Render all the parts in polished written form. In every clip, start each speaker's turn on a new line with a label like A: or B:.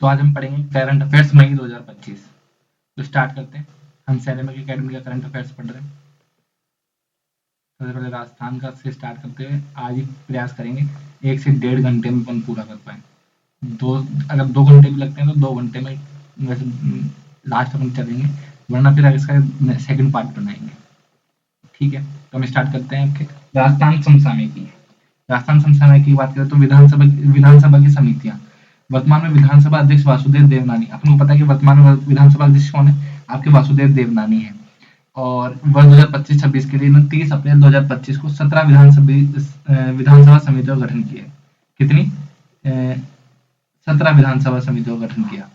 A: तो आज हम पढ़ेंगे करंट अफेयर्स मई 2025। तो स्टार्ट करते हैं। हम सैनिक एकेडमी का करंट अफेयर्स पढ़ रहे हैं। सबसे पहले राजस्थान का से स्टार्ट करते हुए आज ही प्रयास करेंगे 1 से 1.5 घंटे में अपन पूरा कर पाए। दो अगर 2 घंटे भी लगते हैं तो 2 घंटे में वैसे लास्ट अपन करेंगे, वरना फिर आगे इसका सेकंड पार्ट बनाएंगे। ठीक है, तो हम स्टार्ट करते हैं आपके राजस्थान समसामयिकी। राजस्थान समसामयिकी की बात करें तो विधानसभा की समितियां। वर्तमान में विधानसभा अध्यक्ष वासुदेव देवनानी। आपको पता है कि वर्तमान में विधानसभा अध्यक्ष कौन है? आपके वासुदेव देवनानी है। और वर्ष 2025-26 के लिए 30 अप्रैल 2025 को 17 विधानसभा समितियों का गठन किया। कितनी? 17 विधानसभा समितियों का गठन किया।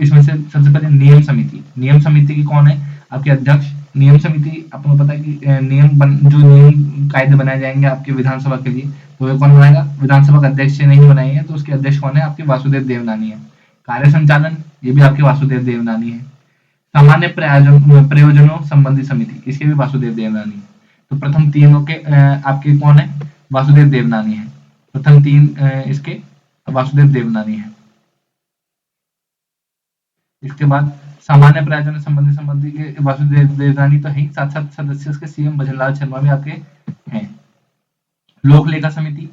A: इसमें से सबसे पहले नियम समिति। नियम समिति की कौन है? आपके अध्यक्ष। नियम समिति आपको पता है कि जो नियम कायदे बनाए जाएंगे आपके विधानसभा के लिए, तो वे कौन बनाएगा? विधानसभा का अध्यक्ष से नहीं बनाएंगे, तो उसके अध्यक्ष कौन है? आपके वासुदेव देवनानी है। कार्य संचालन ये भी आपके वासुदेव देवनानी है। सामान्य प्रयोजनों संबंधी समिति, इसके भी वासुदेव देवनानी है। तो प्रथम तीनों के आपके कौन है? वासुदेव देवनानी है। प्रथम तीन इसके वासुदेव देवनानी है। इसके बाद सामान्य प्रयोजन संबंधी के वासुदेव देवनानी तो है, साथ साथ सदस्य उसके सीएम भजनलाल शर्मा भी आपके हैं। लोक लेखा समिति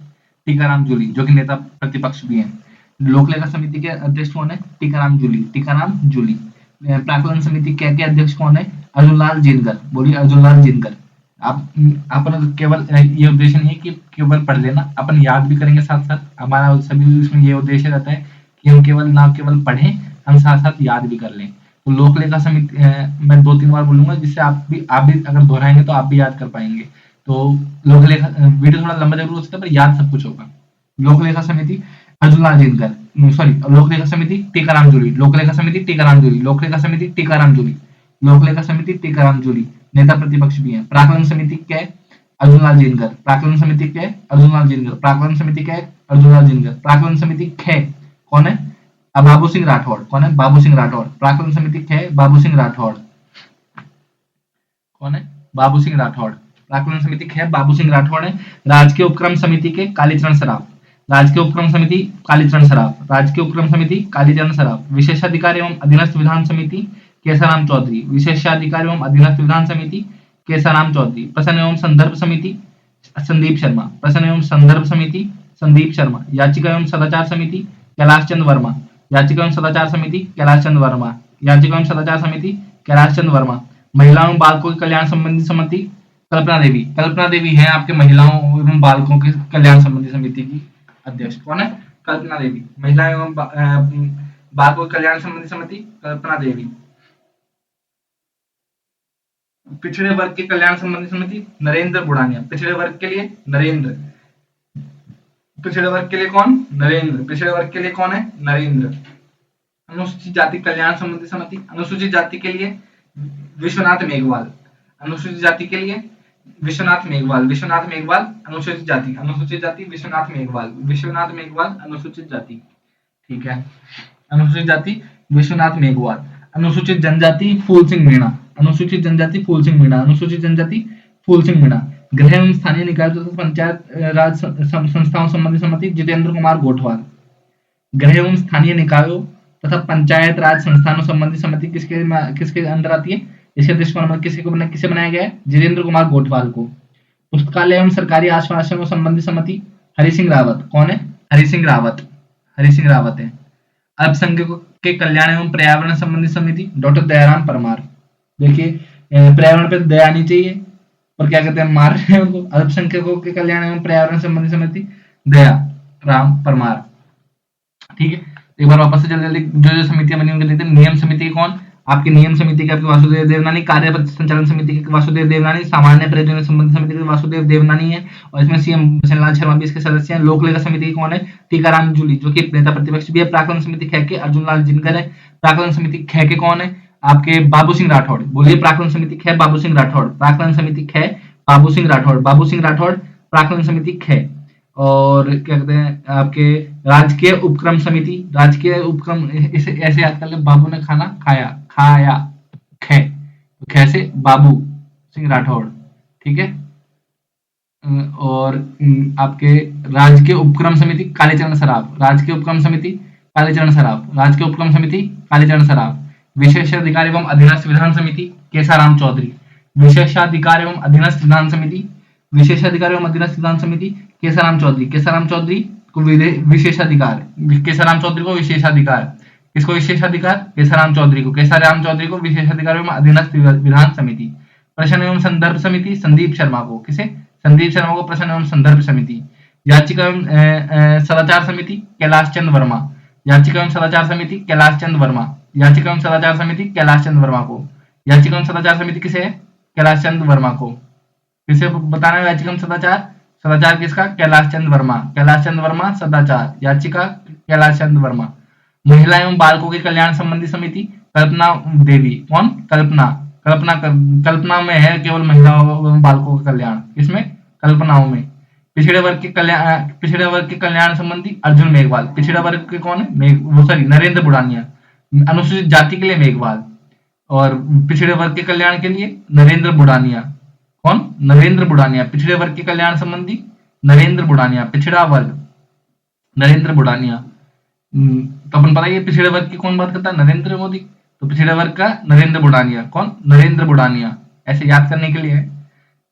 A: टीकाराम जूली, जो कि नेता प्रतिपक्ष भी हैं। लोक लेखा समिति के अध्यक्ष कौन है? टीकाराम जूली। प्राक्कलन समिति के अध्यक्ष कौन है? अर्जुनलाल जिनकर। बोलिए अर्जुनलाल जिनकर। आप अपन केवल ये उद्देश्य नहीं है कि केवल पढ़ लेना, अपन याद भी करेंगे साथ साथ। हमारा सभी इसमें ये उद्देश्य रहता है कि हम केवल पढ़ें, हम साथ साथ याद भी कर लें। तो लोक लेखा समिति मैं 2-3 बार बोलूंगा, जिससे आप भी अगर दोहराएंगे तो आप भी याद कर पाएंगे। तो लोक लेखा वीडियो थोड़ा लंबा जरूर हो सकता है, पर याद सब कुछ होगा। लोक लेखा समिति अर्जुनलाल जिनकर, सॉरी, लोक लेखा समिति टीकाराम जूली। लोक लेखा समिति टीकाराम जूली। लोक लेखा समिति टीकाराम जूली। लोक लेखा समिति टीकाराम जूली, नेता प्रतिपक्ष भी हैं। प्राक्कलन समिति क्या है? अर्जुनलाल जिनकर। प्राक्कलन समिति क्या है? अर्जुनलाल जिनकर। प्राक्कलन समिति क्या है? अर्जुनलाल जिनकर। प्राक्कलन समिति ख कौन है? बाबू सिंह राठौड़। कौन है? बाबू सिंह राठौड़। प्राक्कलन समिति ख बाबू सिंह राठौड़। कौन है? बाबू सिंह राठौड़। प्राक्कलन समिति ख बाबू सिंह राठौड़ है। राजकीय उपक्रम समिति के कालीचरण सराफ। राजकीय उपक्रम समिति कालीचरण सराफ। राजकीय उपक्रम समिति कालीचरण सराफ। विशेषाधिकार एवं अधीनस्थ विधान समिति केसाराम चौधरी। विशेषाधिकार एवं अधीनस्थ विधान समिति केसाराम चौधरी। प्रश्न एवं संदर्भ समिति संदीप शर्मा। प्रश्न एवं संदर्भ समिति संदीप शर्मा। याचिका एवं सदाचार समिति कैलाश चंद वर्मा। याचिका एवं सदाचार समिति कैलाश चंद वर्मा। याचिका एवं सदाचार समिति कैलाश चंद वर्मा। महिलाओं एवं बालकों के कल्याण संबंधी समिति कल्पना देवी। कल्पना देवी है आपके महिलाओं एवं बालकों के कल्याण संबंधी समिति की अध्यक्ष। कौन है? कल्पना देवी। महिला एवं बालकों के कल्याण संबंधी समिति कल्पना देवी। पिछड़े वर्ग के कल्याण संबंधी समिति नरेंद्र बुढ़ानिया। पिछड़े वर्ग के लिए नरेंद्र। पिछड़े वर्ग के लिए कौन? नरेंद्र। पिछड़े वर्ग के लिए कौन है? नरेंद्र। अनुसूचित जाति कल्याण संबंधी समिति, अनुसूचित जाति के लिए विश्वनाथ मेघवाल। अनुसूचित जाति के लिए विश्वनाथ मेघवाल। विश्वनाथ मेघवाल अनुसूचित जाति। अनुसूचित जाति विश्वनाथ मेघवाल। विश्वनाथ मेघवाल अनुसूचित जाति। ठीक है, अनुसूचित जाति विश्वनाथ मेघवाल। अनुसूचित जनजाति फूल सिंह मीणा। अनुसूचित जनजाति फूल सिंह मीणा। अनुसूचित जनजाति फूल सिंह मीणा। गृह एवं स्थानीय निकाय तथा पंचायत राज संस्थाओं संबंधी समिति जितेंद्र कुमार गोठवाल। गृह एवं स्थानीय निकायों तथा पंचायत राज संस्थानों संबंधी समिति किसके अंदर आती है? इसके अध्यक्ष किसे बनाया गया है? जितेंद्र कुमार गोठवाल को। पुस्तकालय एवं सरकारी आश्वासनों संबंधी समिति हरि सिंह रावत। कौन है? हरि सिंह रावत। हरि सिंह रावत है। अल्पसंख्यकों के कल्याण एवं पर्यावरण संबंधी समिति डॉक्टर दयाराम परमार। देखिए, पर्यावरण पे दया आनी चाहिए, और क्या कहते हैं, मार रहे हैं उनको। अल्पसंख्यकों के कल्याण एवं पर्यावरण संबंधी समिति दया राम परमार। ठीक है, एक बार वापस से जल्दी जो समितियां बनी उनके देखते हैं। नियम समिति के कौन? आपकी नियम समिति के आपके वासुदेव देवनानी। कार्य संचालन समिति के वासुदेव देवनानी। सामान्य प्रयोजन संबंधी समिति के वासुदेव देवनानी है, और इसमें सीएम भजनलाल शर्मा भी इसके सदस्य हैं। लोक लेखा समिति के कौन है? टीकाराम जूली, जो कि नेता प्रतिपक्ष भी है। प्राक्कलन समिति ख के अर्जुनलाल जिनकर है। प्राक्कलन समिति ख के कौन है? आपके बाबू सिंह राठौड़। बोलिए प्राक्कलन समिति ख बाबू सिंह राठौड़। प्राक्कलन समिति ख बाबू सिंह राठौड़। बाबू सिंह राठौड़ प्राक्कलन समिति ख। और क्या कहते हैं आपके राजकीय उपक्रम समिति। राजकीय उपक्रम इसे ऐसे याद कर ले, बाबू ने खाना खाया, खाया ख, तो ख से बाबू सिंह राठौड़। ठीक है, और आपके राजकीय उपक्रम समिति कालीचरण सराफ। राजकीय उपक्रम समिति कालीचरण सराफ। राजकीय उपक्रम समिति कालीचरण सराफ। विशेषाधिकार एवं अधीनस्थ विधान समिति केसाराम चौधरी। विशेषाधिकार एवं अधीनस्थ विधान समिति विशेषाधिकार एवं अधीनस्थ विधान समिति केसाराम चौधरी। केसाराम चौधरी को विशेषाधिकार, केसाराम चौधरी को विशेषाधिकार, किसको विशेषाधिकार? केसाराम चौधरी को। केसाराम चौधरी को विशेषाधिकार एवं अधीनस्थ विधान समिति। प्रश्न एवं संदर्भ समिति संदीप शर्मा को। किसे? संदीप शर्मा को प्रश्न एवं संदर्भ समिति। याचिका एवं सदाचार समिति कैलाश चंद वर्मा। याचिका एवं सदाचार समिति कैलाश चंद वर्मा। याचिका एवं सदाचार समिति कैलाश चंद वर्मा को। याचिका एवं सदाचार समिति किसे है? कैलाश चंद वर्मा को। किसे बताना है याचिका एवं सदाचार? सदाचार किसका? कैलाश चंद वर्मा। कैलाश चंद वर्मा सदाचार, याचिका कैलाश चंद वर्मा। महिला एवं बालकों के कल्याण संबंधी समिति कल्पना देवी। कौन? कल्पना। कल्पना में है केवल महिलाओं एवं बालकों का कल्याण। किसमें? कल्पनाओं में। पिछड़े वर्ग के कल्याण संबंधी अर्जुन मेघवाल। पिछड़े वर्ग के कौन है? नरेंद्र बुढ़ानिया। अनुसूचित जाति के लिए मेघवाल और पिछड़े वर्ग के कल्याण के लिए नरेंद्र बुढ़ानिया। कौन? नरेंद्र बुढ़ानिया। पिछड़े वर्ग के कल्याण संबंधी नरेंद्र बुढ़ानिया। पिछड़ा वर्ग नरेंद्र बुढ़ानिया। तो अपन पता है पिछड़े वर्ग की कौन बात करता है? नरेंद्र मोदी। तो पिछड़े वर्ग का नरेंद्र बुढ़ानिया। कौन? नरेंद्र बुढ़ानिया। ऐसे याद करने के लिए है।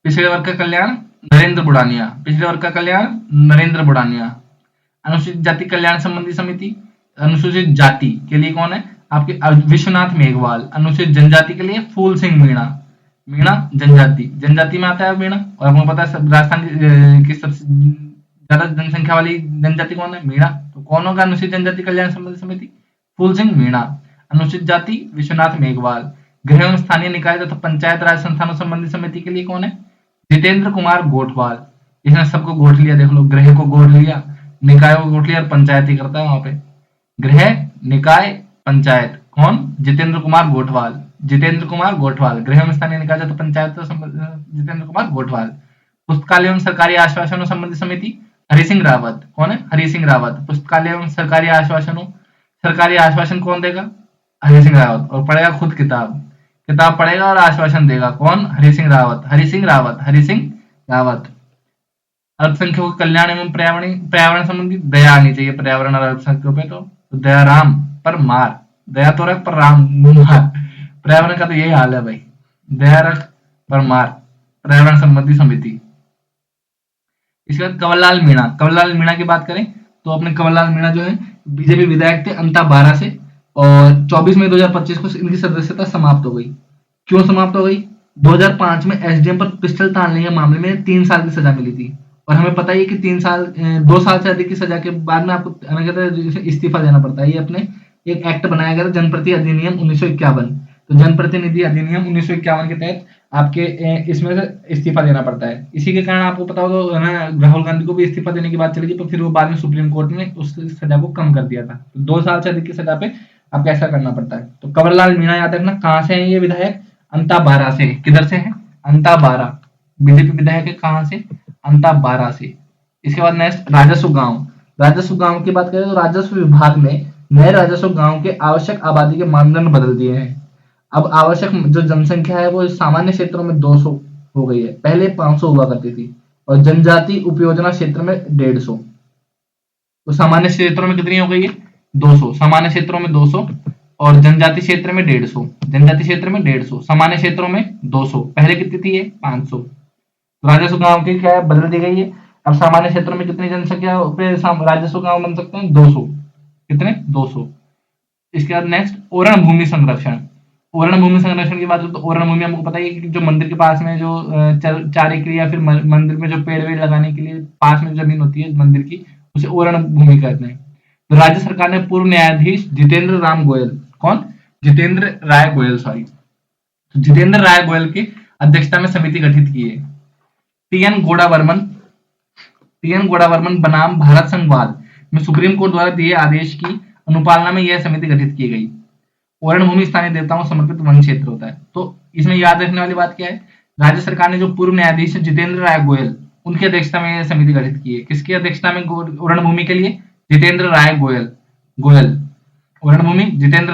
A: पिछड़े वर्ग का कल्याण नरेंद्र बुढ़ानिया। पिछड़े वर्ग का कल्याण नरेंद्र बुढ़ानिया। अनुसूचित जाति कल्याण संबंधी समिति, अनुसूचित जाति के लिए कौन है? आपके विश्वनाथ मेघवाल। अनुसूचित जनजाति के लिए फूल सिंह मीणा। मीणा जनजाति में आता है मीणा। और आपको पता है राजस्थान की सबसे ज्यादा जनसंख्या वाली जनजाति कौन है? मीणा। तो कौन होगा अनुसूचित जनजाति कल्याण संबंधी समिति? फूल सिंह मीणा। अनुसूचित जाति विश्वनाथ मेघवाल। गृह एवं स्थानीय निकाय तथा पंचायत राज संस्थानों संबंधी समिति के लिए कौन है? जितेंद्र कुमार गोठवाल। इसने सबको गोठ लिया, देख लो, गृह को गोठ लिया, निकाय को गोठ लिया और पंचायत ही करता है वहां पे। गृह, निकाय, पंचायत। कौन? जितेंद्र कुमार गोठवाल। जितेंद्र कुमार गोठवाल। गृह एवं स्थानीय निकाय तथा पंचायत जितेंद्र कुमार गोठवाल। पुस्तकालय एवं सरकारी आश्वासनों संबंधी समिति हरि सिंह रावत। कौन है? हरि सिंह रावत। पुस्तकालय एवं सरकारी आश्वासन कौन देगा? हरि सिंह रावत। और पढ़ेगा खुद किताब पढ़ेगा और आश्वासन देगा। कौन? हरि सिंह रावत। हरि सिंह रावत। अल्पसंख्यकों के कल्याण एवं पर्यावरण संबंधी दया आनी चाहिए पर्यावरण और अल्पसंख्यकों पे। तो दयाराम परमार। दया तो रख पर राम मार। पर्यावरण का तो यही हाल है भाई, दया रख परमार। पर्यावरण संबंधी समिति। इसके बाद कंवरलाल मीणा की बात करें तो अपने कंवरलाल मीणा जो है बीजेपी विधायक थे अंता 12 से, और 24 मई 2025 को इनकी सदस्यता समाप्त हो गई। क्यों समाप्त हो गई? 2005 में एसडीएम पर पिस्टल तानने के मामले में 3 साल की सजा मिली थी। और हमें पता ही है कि 2 साल से अधिक की सजा के बाद में आपको इस्तीफा देना पड़ता है। ये अपने एक एक्ट बनाया गया था, जनप्रति अधिनियम 1951। तो जनप्रतिनिधि अधिनियम 1951 के तहत आपके इसमें से इस्तीफा देना पड़ता है। इसी के कारण आपको पता हो तो राहुल गांधी को भी इस्तीफा देने की बात चली थी, पर फिर वो बाद में सुप्रीम कोर्ट ने उस सजा को कम कर दिया था। तो 2 साल से अधिक की सजा पे आपको ऐसा करना पड़ता है। तो कंवरलाल मीणा याद रखना। कहाँ से है ये विधायक? अंता 12 से। किधर से है? अंता 12। बीजेपी विधायक है कहाँ से? अंता 12 से। इसके बाद नेक्स्ट राजस्व गांव की बात करें तो राजस्व विभाग ने नए राजस्व गांव के आवश्यक आबादी के मानदंड बदल दिए हैं। अब आवश्यक जो जनसंख्या है वो सामान्य क्षेत्रों में 200 हो गई है, पहले 500 हुआ करती थी, और जनजाति उपयोजना क्षेत्र में 150। तो सामान्य क्षेत्रों में कितनी हो गई है? 200। सामान्य क्षेत्रों में 200 और जनजाति क्षेत्र में 150। जनजाति क्षेत्र में 150, सामान्य क्षेत्रों में 200। पहले कितनी थी ये? 500। राजस्व गांव की क्या है? बदल दी गई है। अब सामान्य क्षेत्रों में कितनी जनसंख्या पे राजस्व गांव बन सकते हैं? 200। कितने? 200। इसके बाद नेक्स्ट ओरण भूमि संरक्षण की बात करें तो ओरण भूमि हमको पता है कि जो मंदिर के पास में जो चारे के लिए या फिर मंदिर में जो पेड़ वेड़ लगाने के लिए पास में जमीन होती है मंदिर की, उसे ओरण भूमि कहते हैं। तो राज्य सरकार ने पूर्व न्यायाधीश जितेंद्र राय गोयल की अध्यक्षता में समिति गठित की है। टीएन गोड़ावर्मन बनाम भारत संघवाद में सुप्रीम कोर्ट द्वारा दिए आदेश की अनुपालना में यह समिति गठित की गई। ओरण भूमि स्थानीय देवताओं समर्पित वन क्षेत्र होता है। तो इसमें याद रखने वाली बात क्या है? राज्य सरकार ने जो पूर्व न्यायाधीश जितेंद्र राय गोयल, उनकी अध्यक्षता में यह समिति गठित की है। किसकी अध्यक्षता में? ओरण भूमि के लिए जितेंद्र राय गोयल। ओरण भूमि जितेंद्र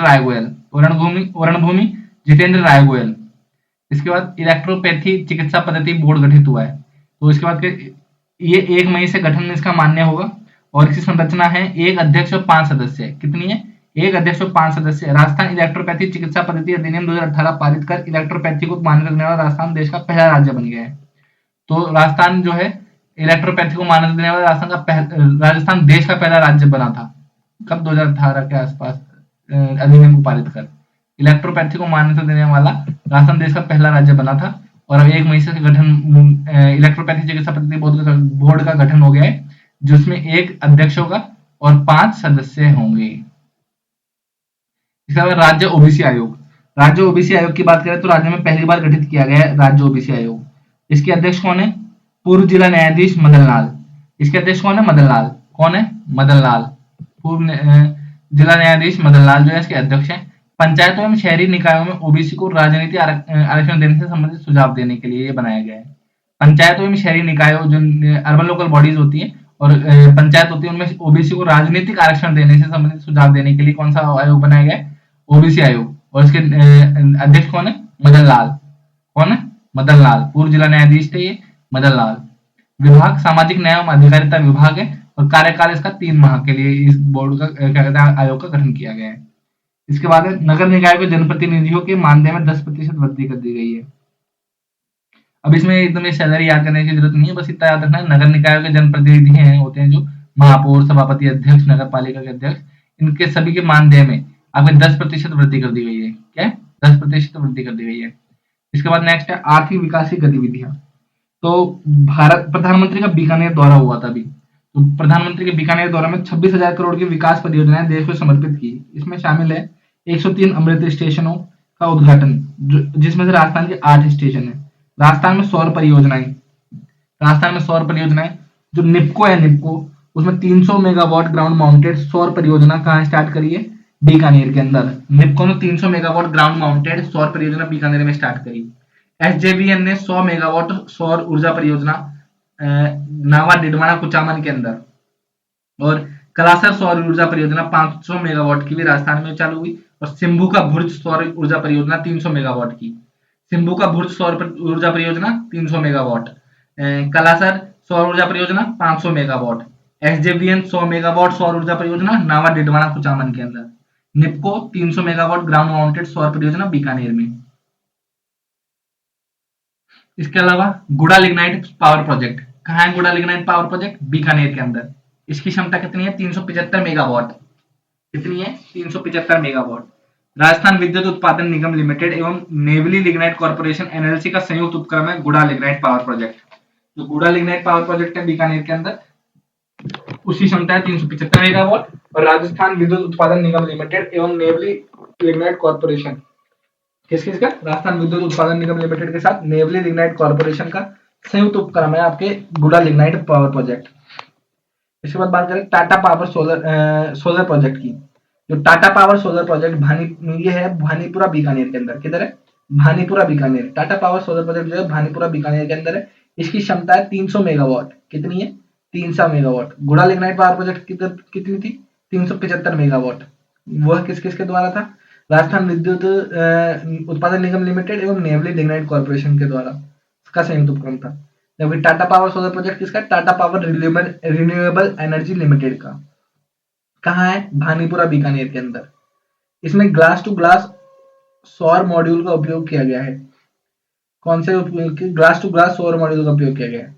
A: राय गोयल। इसके बाद इलेक्ट्रोपैथी चिकित्सा पद्धति बोर्ड गठित हुआ है। तो इसके बाद ये 1 मई से गठन इसका मान्य होगा और इसकी संरचना है एक अध्यक्ष और 5 सदस्य। कितनी है? एक अध्यक्ष और 5 सदस्य। राजस्थान इलेक्ट्रोपैथी चिकित्सा पद्धति अधिनियम 2018 पारित कर इलेक्ट्रोपैथी को मान्यता देने वाला राजस्थान देश का पहला राज्य बन गया है। तो राजस्थान जो है इलेक्ट्रोपैथी को मान्यता देने वाला राजस्थान देश का पहला राज्य बना था। कब? 2018 के आसपास अधिनियम को पारित कर इलेक्ट्रोपैथी को मान्यता देने वाला राजस्थान देश का पहला राज्य बना था। और अब 1 मई से गठन इलेक्ट्रोपैथी चिकित्सा पद्धति बोर्ड का गठन हो गया है, जिसमें एक अध्यक्ष होगा और 5 सदस्य होंगे। इसके बाद राज्य ओबीसी आयोग। राज्य ओबीसी आयोग की बात करें तो राज्य में पहली बार गठित किया गया है राज्य ओबीसी आयोग। इसके अध्यक्ष कौन है? पूर्व जिला न्यायाधीश मदन लाल। इसके अध्यक्ष कौन है? मदन लाल। कौन है? मदन लाल। पूर्व जिला न्यायाधीश मदन लाल जो है इसके अध्यक्ष हैं। पंचायतों एवं शहरी निकायों में ओबीसी को राजनीति आरक्षण देने से संबंधित सुझाव देने के लिए ये बनाया गया है। पंचायतों एवं शहरी निकायों जो अर्बन लोकल बॉडीज होती है और पंचायत होती है, उनमें ओबीसी को राजनीतिक आरक्षण देने से संबंधित सुझाव देने के लिए कौन सा आयोग बनाया गया है? ओबीसी आयोग। और इसके अध्यक्ष कौन है? मदन लाल। कौन है? मदन लाल। पूर्व जिला न्यायाधीश थे ये मदन लाल। विभाग सामाजिक न्याय एवं अधिकारिता विभाग है और कार्यकाल इसका 3 माह के लिए इस बोर्ड का क्या कहते हैं आयोग का गठन किया गया है। इसके बाद नगर निकाय के जनप्रतिनिधियों के मानदेय में 10% वृद्धि कर दी गई है। अब इसमें एकदम सैलरी याद करने की जरूरत नहीं है, बस इतना याद रखना है नगर निकायों के जनप्रतिनिधि हैं होते हैं जो महापौर, सभापति, अध्यक्ष, नगर पालिका के अध्यक्ष, इनके सभी के मानदेय में आपने 10% वृद्धि कर दी गई है। क्या? 10% वृद्धि कर दी गई है। इसके बाद नेक्स्ट है आर्थिक विकास की गतिविधियां। तो भारत प्रधानमंत्री का बीकानेर दौरा हुआ था अभी, तो प्रधानमंत्री के बीकानेर दौरे में 26,000 करोड़ की विकास परियोजनाएं देश को समर्पित की। इसमें शामिल है 103 अमृत स्टेशनों का उद्घाटन, जिसमें से राजस्थान के 8 स्टेशन है। राजस्थान में सौर परियोजनाएं जो निपको है, निपको उसमें 300 मेगावाट ग्राउंड माउंटेड सौर परियोजना कहाँ स्टार्ट करी है? बीकानेर के अंदर। निपको ने 300 मेगावाट ग्राउंड माउंटेड सौर परियोजना बीकानेर में स्टार्ट करी। एसजेवीएन ने 100 मेगावाट सौर ऊर्जा परियोजना नावा डिडवाना कुचामन के अंदर, और कलासर सौर ऊर्जा परियोजना 500 मेगावाट की भी राजस्थान में चालू हुई। और सिम्भू का भुर्ज सौर ऊर्जा परियोजना 300 मेगावाट की। सिम्भू का भुर्ज सौर ऊर्जा परियोजना 300 मेगावाट, कलासर सौर ऊर्जा परियोजना 500 मेगावाट, एसजेवीएन 100 मेगावाट सौर ऊर्जा परियोजना नावा डिडवाना कुचामन के अंदर, निपको 300 मेगावाट ग्राउंड माउंटेड सौर परियोजना बीकानेर में। इसके अलावा गुड़ा लिग्नाइट पावर प्रोजेक्ट, कहाँ है गुड़ा लिग्नाइट पावर प्रोजेक्ट? बीकानेर के अंदर। इसकी क्षमता कितनी है? 375 मेगावाट। कितनी है? 375 मेगावाट। राजस्थान विद्युत उत्पादन निगम लिमिटेड एवं नेवली लिग्नाइट कॉर्पोरेशन एनएलसी का संयुक्त उपक्रम है गुड़ा लिग्नाइट पावर प्रोजेक्ट। जो गुड़ा लिग्नाइट पावर प्रोजेक्ट है बीकानेर के अंदर, उसकी क्षमता है 375 मेगावाट। और राजस्थान विद्युत उत्पादन निगम लिमिटेड एवं नेवली लिग्नाइट कॉर्पोरेशन, किसका? राजस्थान विद्युत उत्पादन निगम लिमिटेड के साथ नेवली लिग्नाइट कॉर्पोरेशन का संयुक्त उपक्रम है आपके गुड़ा लिग्नाइट पावर प्रोजेक्ट। इसके बाद बात करें टाटा पावर सोलर प्रोजेक्ट की। जो टाटा पावर सोलर प्रोजेक्ट ये है भानीपुरा बीकानेर के अंदर। किधर है? Bhanipura Bikaner. Tata power solar project जो है भानीपुरा बीकानेर के अंदर है। इसकी क्षमता है 300 मेगावाट। कितनी है? 300 मेगावाट। गुड़ा लिग्नाइट पावर प्रोजेक्ट कितनी थी? 375 मेगावाट। वह किस किस के द्वारा था? राजस्थान विद्युत उत्पादन निगम लिमिटेड एवं नेवली लिग्नाइट कॉर्पोरेशन के द्वारा इसका संयुक्त उपक्रम था। जबकि टाटा पावर सोलर प्रोजेक्ट किसका? Tata power renewable energy limited का। कहाँ है? भानीपुरा बीकानेर के अंदर। इसमें ग्लास टू ग्लास सौर मॉड्यूल का उपयोग किया गया है। कौन से ग्लास टू ग्लास सौर मॉड्यूल का उपयोग किया गया है?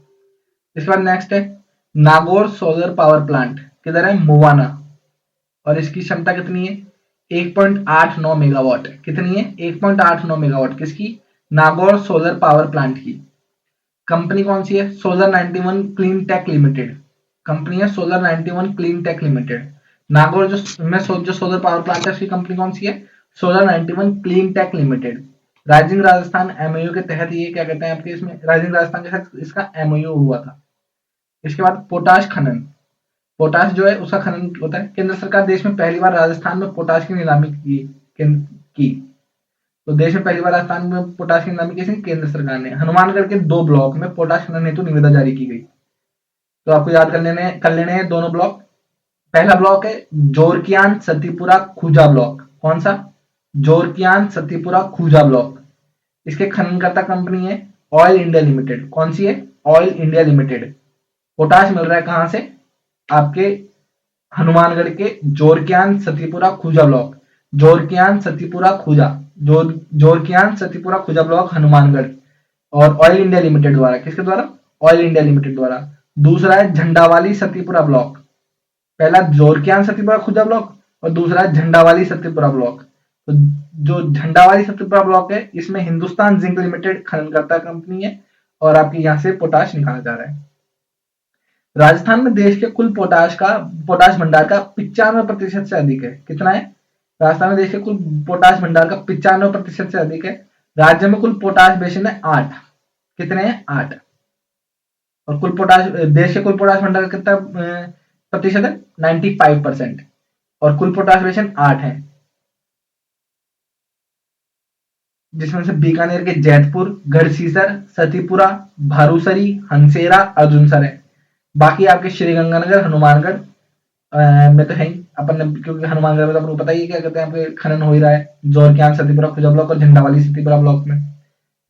A: इसके बाद नेक्स्ट है नागौर सोलर पावर प्लांट। किधर है? मुवाना। और इसकी क्षमता कितनी है? 1.89 मेगावाट। कितनी है? 1.89 मेगावाट। किसकी? नागौर सोलर पावर प्लांट की। कंपनी कौन सी है? Solar 91 clean tech limited. Company है solar 91 clean tech limited. Nagaur जो सोलर पावर प्लांट है उसकी कंपनी कौन सी है? Solar 91 clean tech limited. Rising Rajasthan MOU के तहत ये क्या कहते हैं आपके इसमें राइजिंग राजस्थान के साथ इसका एमओयू हुआ था। इसके बाद पोटाश खनन। पोटाश जो है उसका खनन होता है। केंद्र सरकार देश में पहली बार राजस्थान में पोटाश की नीलामी की। तो देश में पहली बार राजस्थान में पोटाश की नीलामी की केंद्र सरकार ने। हनुमानगढ़ के 2 ब्लॉक में पोटाश खनन हेतु निविदा जारी की गई। तो आपको याद कर लेने हैं दोनों ब्लॉक। पहला ब्लॉक है जोरकियान सतीपुरा खूजा ब्लॉक। कौन सा? जोरकियान सतीपुरा खूजा ब्लॉक। इसके खननकर्ता कंपनी है ऑयल इंडिया लिमिटेड। कौन सी है? Oil India limited. पोटाश मिल रहा है कहां से? आपके हनुमानगढ़ के जोरकियान सतीपुरा खुजा ब्लॉक, जोरकियान सतीपुरा खुजा, जोरकियान सतीपुरा खुजा ब्लॉक हनुमानगढ़, और ऑयल इंडिया लिमिटेड द्वारा, किसके द्वारा? ऑयल इंडिया लिमिटेड द्वारा। दूसरा है झंडावाली सतीपुरा ब्लॉक, पहला जोरकियान सतीपुरा खुजा ब्लॉक और दूसरा है झंडावाली सतीपुरा ब्लॉक। तो जो झंडावाली सतीपुरा ब्लॉक है इसमें हिंदुस्तान जिंक लिमिटेड खननकर्ता कंपनी है और आपके यहाँ से पोटाश निकाला जा रहा है। राजस्थान में देश के कुल पोटाश भंडार का 95% से अधिक है। कितना है? राजस्थान में देश के कुल पोटाश भंडार का 95% से अधिक है। राज्य में कुल पोटाश बेसिन है 8। कितने हैं? 8। और कुल पोटाश, देश के कुल पोटाश भंडार का कितना प्रतिशत है? 95%। और कुल पोटाश बेसिन 8 है, जिसमें से बीकानेर के जैतपुर, गढ़सीसर, सतीपुरा, भारूसरी, हंसेरा, अर्जुनसर है। बाकी आपके श्रीगंगानगर, हनुमानगढ़ में तो है ही अपन ने, क्योंकि हनुमानगढ़ में तो आपको पता ही है क्या कहते हैं, आपके खनन हो ही रहा है। जोरकियान सतीपुरा खुजा ब्लॉक और झंडावाली सतीपुरा ब्लॉक में,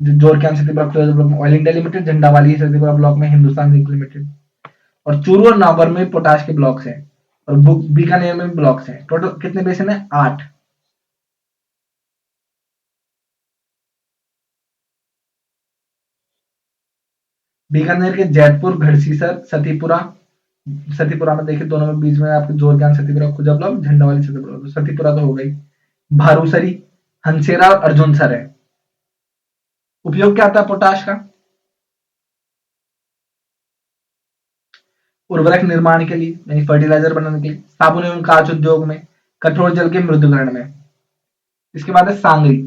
A: जोरकियान सतीपुरा खुजा ब्लॉक में ऑयल इंडिया लिमिटेड, झंडावाली सतीपुरा ब्लॉक में हिंदुस्तान जिंक लिमिटेड। और चूरू और नागौर में पोटाश के ब्लॉक्स हैं और बीकानेर में भी ब्लॉक्स हैं। टोटल कितने बेसिन है? 8। बीकानेर के जैतपुर, घड़सीसर, सतीपुरा, सतीपुरा में देखिए दोनों में बीच में आपके जोरकियान सतीपुरा खुजा ब्लॉक, झंडावाली सतीपुरा, तो सतीपुरा तो हो गई। भारूसरी, हंसेरा और अर्जुनसर है। उपयोग क्या आता है पोटाश का? उर्वरक निर्माण के लिए, यानी फर्टिलाइजर बनाने के लिए, साबुन एवं कांच उद्योग में, कठोर जल के मृदुकरण में। इसके बाद है सांगरी,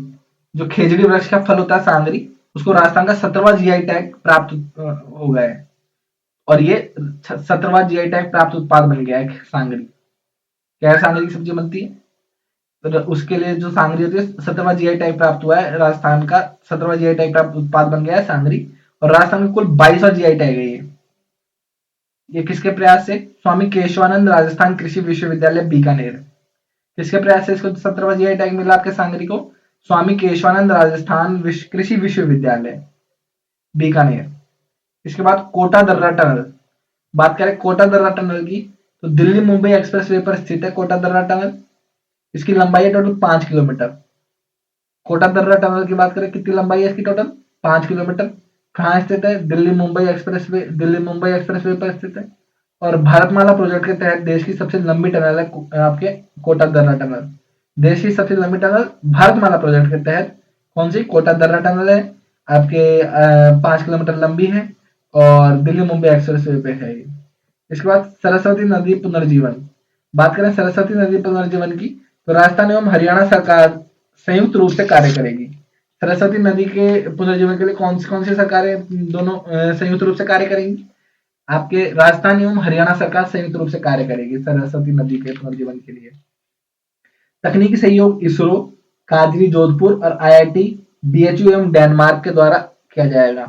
A: जो खेजड़ी वृक्ष का फल होता है सांगरी, उसको राजस्थान का 17वां जीआई टैग प्राप्त हो गया है और ये 17वां जीआई टैग प्राप्त उत्पाद बन गया है सांगरी। क्या सांगरी की सब्जी बनती है? तो उसके लिए जो सांगरी होती है 17वां जीआई टैग प्राप्त हुआ है, राजस्थान का 17वां जीआई टैग प्राप्त उत्पाद बन गया है सांगरी। और राजस्थान का कुल 22वां जीआई टैग है ये किसके प्रयास से? स्वामी केशवानंद राजस्थान कृषि विश्वविद्यालय बीकानेर। किसके प्रयास से इसको 17वां जीआई टैग मिला आपके सांगरी को? स्वामी केशवानंद राजस्थान कृषि विश्वविद्यालय बीकानेर। इसके बाद कोटा दर्रा टनल, बात करें कोटा दर्रा टनल की, तो दिल्ली मुंबई एक्सप्रेसवे पर स्थित है कोटा दर्रा टनल। इसकी लंबाई है टोटल 5 किलोमीटर। कोटा दर्रा टनल की बात करें, कितनी लंबाई है इसकी? Total 5 kilometre. कहाँ स्थित है? दिल्ली मुंबई एक्सप्रेसवे पर स्थित है और भारतमाला प्रोजेक्ट के तहत देश की सबसे लंबी टनल है आपके कोटा दर्रा टनल। देश की सबसे लंबी टनल भारतमाला प्रोजेक्ट के तहत कौन सी? कोटा दर्रा टनल है, आपके 5 किलोमीटर लंबी है और दिल्ली मुंबई एक्सप्रेसवे पे है ये। इसके बाद सरस्वती नदी पुनर्जीवन, बात करें सरस्वती नदी पुनर्जीवन की, तो राजस्थान एवं हरियाणा सरकार संयुक्त रूप से कार्य करेगी। सरस्वती नदी के पुनर्जीवन के लिए कौन सी सरकारें दोनों संयुक्त रूप से कार्य करेंगी? आपके राजस्थान एवं हरियाणा सरकार संयुक्त रूप से कार्य करेगी सरस्वती नदी के पुनर्जीवन के लिए। तकनीकी सहयोग इसरो, काजरी जोधपुर और आईआईटी बीएचयू एवं डेनमार्क के द्वारा किया जाएगा।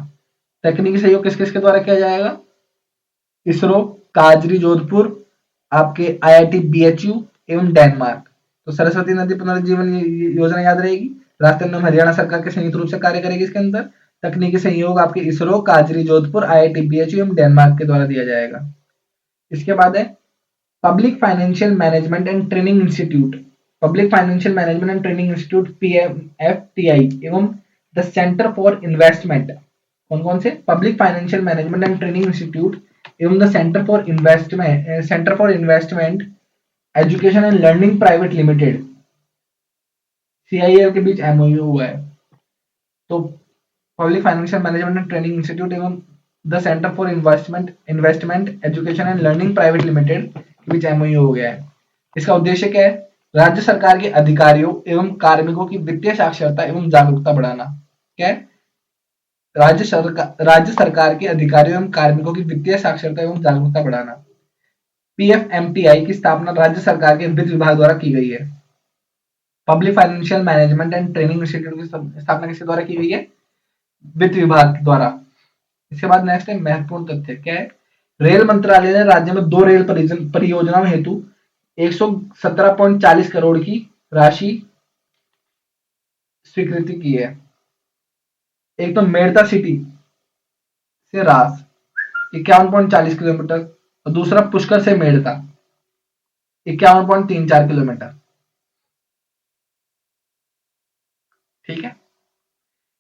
A: तकनीकी सहयोग किस किस के द्वारा किया जाएगा? इसरो, काजरी जोधपुर, आपके आईआईटी बीएचयू एवं डेनमार्क। तो सरस्वती नदी पुनर्जीवन योजना याद रहेगी, राजस्थान एवं हरियाणा सरकार के संयुक्त रूप से कार्य करेगी। इसके अंदर तकनीकी सहयोग आपके इसरो, काजरी जोधपुर, आईआईटी बीएचयू एवं डेनमार्क के द्वारा दिया जाएगा। इसके बाद है public financial management and training institute, public financial management and training institute PMFTI एवं द सेंटर फॉर इन्वेस्टमेंट। कौन कौन से? Public financial management and training institute एवं the centre for investment education and learning private limited, CIL के बीच MOU हुआ है। तो public financial management and training institute एवं the centre for investment education and learning private limited के बीच MOU हो गया है। इसका उद्देश्य क्या है? राज्य सरकार के अधिकारियों एवं कार्मिकों की वित्तीय साक्षरता एवं जागरूकता बढ़ाना। क्या है? राज्य सरकार के अधिकारियों एवं कार्मिकों की वित्तीय साक्षरता एवं जागरूकता बढ़ाना। पीएफएमटीआई की स्थापना राज्य सरकार के वित्त विभाग द्वारा की गई है। Public financial management and training institute की स्थापना किसके द्वारा की गई है? वित्त विभाग द्वारा। इसके बाद नेक्स्ट है महत्वपूर्ण तथ्य। क्या है? रेल मंत्रालय ने राज्य में 2 रेल परियोजनाओं हेतु 117.40 करोड़ की राशि स्वीकृति की है। एक तो मेड़ता सिटी से रास 51.40 किलोमीटर, और दूसरा पुष्कर से मेड़ता 51.34 किलोमीटर। ठीक है।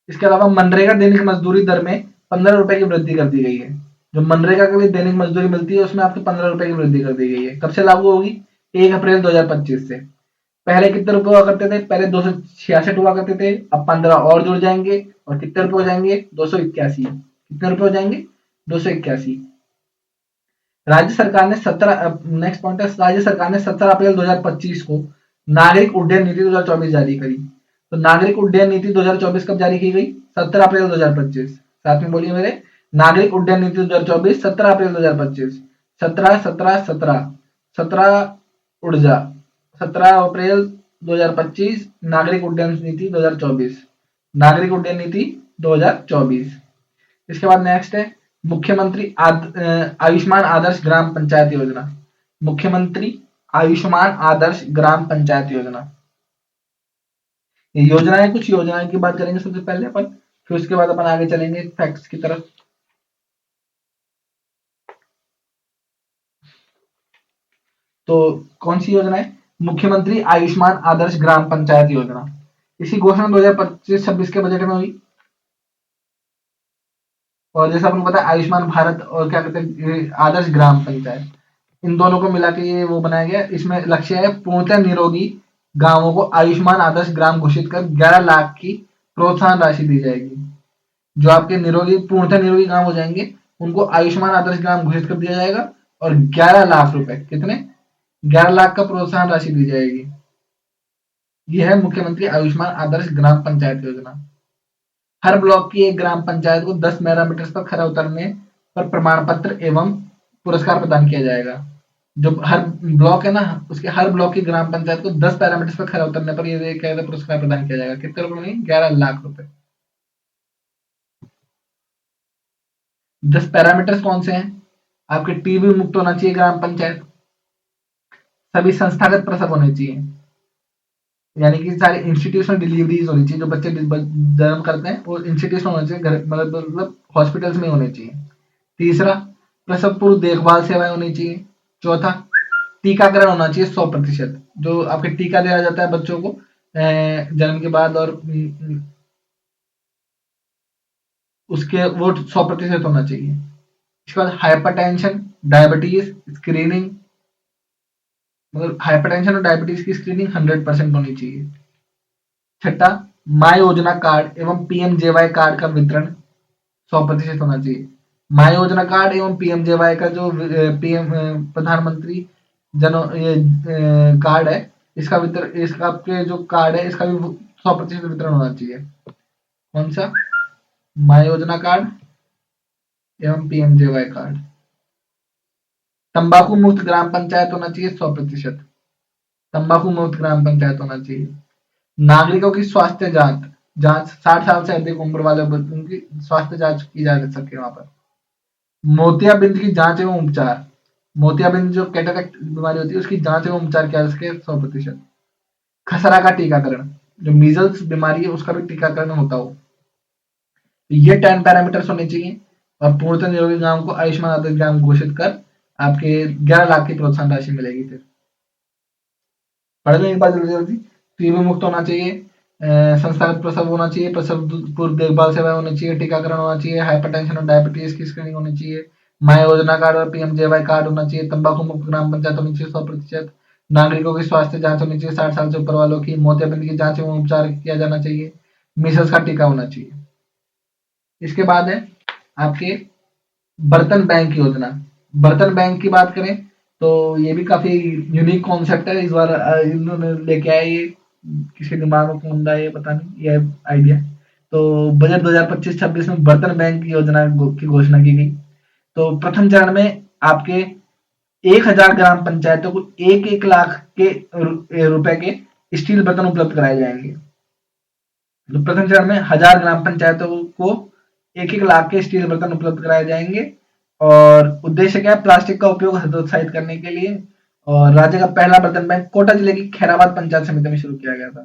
A: इसके अलावा मनरेगा दैनिक मजदूरी दर में 15 रुपए की वृद्धि कर दी गई है। जो मनरेगा के लिए दैनिक मजदूरी मिलती है उसमें आपको 15 रुपए की वृद्धि कर दी गई है। कब से लागू होगी? 1 अप्रैल 2025 से। पहले कितने रुपए हुआ करते थे? पहले 266 हुआ करते थे। अब 15 और जुड़ जाएंगे और कितने रुपए हो जाएंगे? 281। कितने रुपए हो जाएंगे? 281। राज्य सरकार ने 17 नेक्स्ट पॉइंट है, राज्य सरकार ने 17 अप्रैल 2025 को नागरिक उड्डयन नीति 2024 जारी करी। तो नागरिक उड्डयन नीति 2024 कब जारी की गई? 17 अप्रैल 2025। साथ में बोलिए मेरे, नागरिक उड्डयन नीति 2024 17 अप्रैल 2025। 17 उड़ जा, 17 अप्रैल 2025 नागरिक उड्डयन नीति 2024। नागरिक उड्डयन नीति 2024। इसके बाद नेक्स्ट है मुख्यमंत्री आयुष्मान आदर्श ग्राम पंचायत योजना। मुख्यमंत्री आयुष्मान आदर्श ग्राम पंचायत योजना। ये योजनाएं, कुछ योजनाएं की बात करेंगे सबसे पहले अपन, फिर उसके बाद अपन आगे चलेंगे फैक्ट्स की तरफ। तो कौन सी योजना है? मुख्यमंत्री आयुष्मान आदर्श ग्राम पंचायत योजना। इसी घोषणा 2025-26 के बजट में हुई। और जैसा आपको पता है आयुष्मान भारत और क्या कहते हैं आदर्श ग्राम पंचायत, इन दोनों को मिला के ये वो बनाया गया। इसमें लक्ष्य है पूर्णतः निरोगी गांवों को आयुष्मान आदर्श ग्राम घोषित कर 11 लाख की प्रोत्साहन राशि दी जाएगी। जो आपके निरोगी पूर्णतः निरोगी गांव हो जाएंगे उनको आयुष्मान आदर्श ग्राम घोषित कर दिया जाएगा और 11 लाख रुपए, कितने? 11 लाख का प्रोत्साहन राशि दी जाएगी। यह है मुख्यमंत्री आयुष्मान आदर्श ग्राम पंचायत योजना। हर ब्लॉक की एक ग्राम पंचायत को 10 पैरामीटर्स पर खरा उतरने पर प्रमाण पत्र एवं पुरस्कार प्रदान किया जाएगा। जो हर ब्लॉक है ना, उसके हर ब्लॉक की ग्राम पंचायत को 10 पैरामीटर्स पर खरा उतरने पर ये क्या पुरस्कार प्रदान किया जाएगा। कितने रुपए में? 11 लाख रुपए। 10 पैरामीटर्स कौन से हैं? आपके टीबी मुक्त होना चाहिए ग्राम पंचायत, सभी संस्थागत प्रसव होने चाहिए, यानी कि सारी इंस्टीट्यूशनल डिलीवरीज होनी चाहिए। जो बच्चे जन्म करते हैं वो इंस्टीट्यूशनल होने चाहिए, घर मतलब हॉस्पिटल्स में होने चाहिए। तीसरा, प्रसव पूर्व देखभाल सेवाएं होनी चाहिए। चौथा, टीकाकरण होना चाहिए 100%। जो आपके टीका दिया जाता है बच्चों को जन्म के बाद, और उसके वो 100% होना चाहिए। इसके बाद हाइपरटेंशन, डायबिटीज स्क्रीनिंग, मतलब हाइपरटेंशन और डायबिटीज की स्क्रीनिंग 100% होनी चाहिए। छठा, माँ योजना कार्ड एवं पीएमजेवाई कार्ड का वितरण 100% होना चाहिए। माँ योजना कार्ड एवं पीएमजेवाई का जो पीएम प्रधानमंत्री जन ये कार्ड है, इसका वितरण, इसका आपके जो कार्ड है इसका भी 100% वितरण होना चाहिए। कौन सा? माँ योजना कार्ड एवं पीएमजेवाई कार्ड। तंबाकू मुक्त ग्राम पंचायत होना चाहिए 100%। तंबाकू मुक्त ग्राम पंचायत होना चाहिए। नागरिकों की स्वास्थ्य जांच जांच 60 साल से अधिक उम्र वाले बच्चों की स्वास्थ्य जांच की जा सके वहां पर। मोतियाबिंद की जांच एवं उपचार, मोतियाबिंद जो कैटरेक्ट बीमारी होती है उसकी जांच एवं उपचार किया जा सके 100%। खसरा का टीकाकरण, जो मीजल्स बीमारी है उसका भी टीकाकरण होता हो। ये 10 पैरामीटर्स होने चाहिए और पूर्णतः निरोगी गांव को आयुष्मान आदर्श ग्राम घोषित कर आपके 11 लाख की प्रोत्साहन राशि मिलेगी। फिर पढ़ लें एक बार जल्दी जल्दी। टीबी मुक्त होना चाहिए, संस्थागत प्रसव होना चाहिए, प्रसव पूर्व देखभाल सेवाएं होनी चाहिए, टीकाकरण होना चाहिए, हाइपरटेंशन और डायबिटीज की स्क्रीनिंग होनी चाहिए, माँ योजना कार्ड और पीएमजेवाई कार्ड होना चाहिए, तंबाकू मुक्त ग्राम पंचायत होनी चाहिए 100%, नागरिकों की स्वास्थ्य जांच होनी चाहिए 60 साल से ऊपर वालों की, मोतियाबिंद की जांच एवं उपचार किया जाना चाहिए, मीसल्स का टीका होना चाहिए। इसके बाद है आपके बर्तन बैंक योजना। बर्तन बैंक की बात करें तो ये भी काफी यूनिक कॉन्सेप्ट है। इस बार इन्होंने लेके आए, ये किसी दिमाग में कौन है ये पता नहीं, ये आइडिया। तो बजट 2025-26 में बर्तन बैंक की योजना की घोषणा की गई। तो प्रथम चरण में आपके 1000 ग्राम पंचायतों को 1-1 लाख के रुपए के स्टील बर्तन उपलब्ध कराए जाएंगे। तो प्रथम चरण में 1000 ग्राम पंचायतों को 1-1 लाख के स्टील बर्तन उपलब्ध कराए जाएंगे। और उद्देश्य क्या है? प्लास्टिक का उपयोग हतोत्साहित करने के लिए। और राज्य का पहला बर्तन बैंक कोटा जिले की खैराबाद पंचायत समिति में शुरू किया गया था।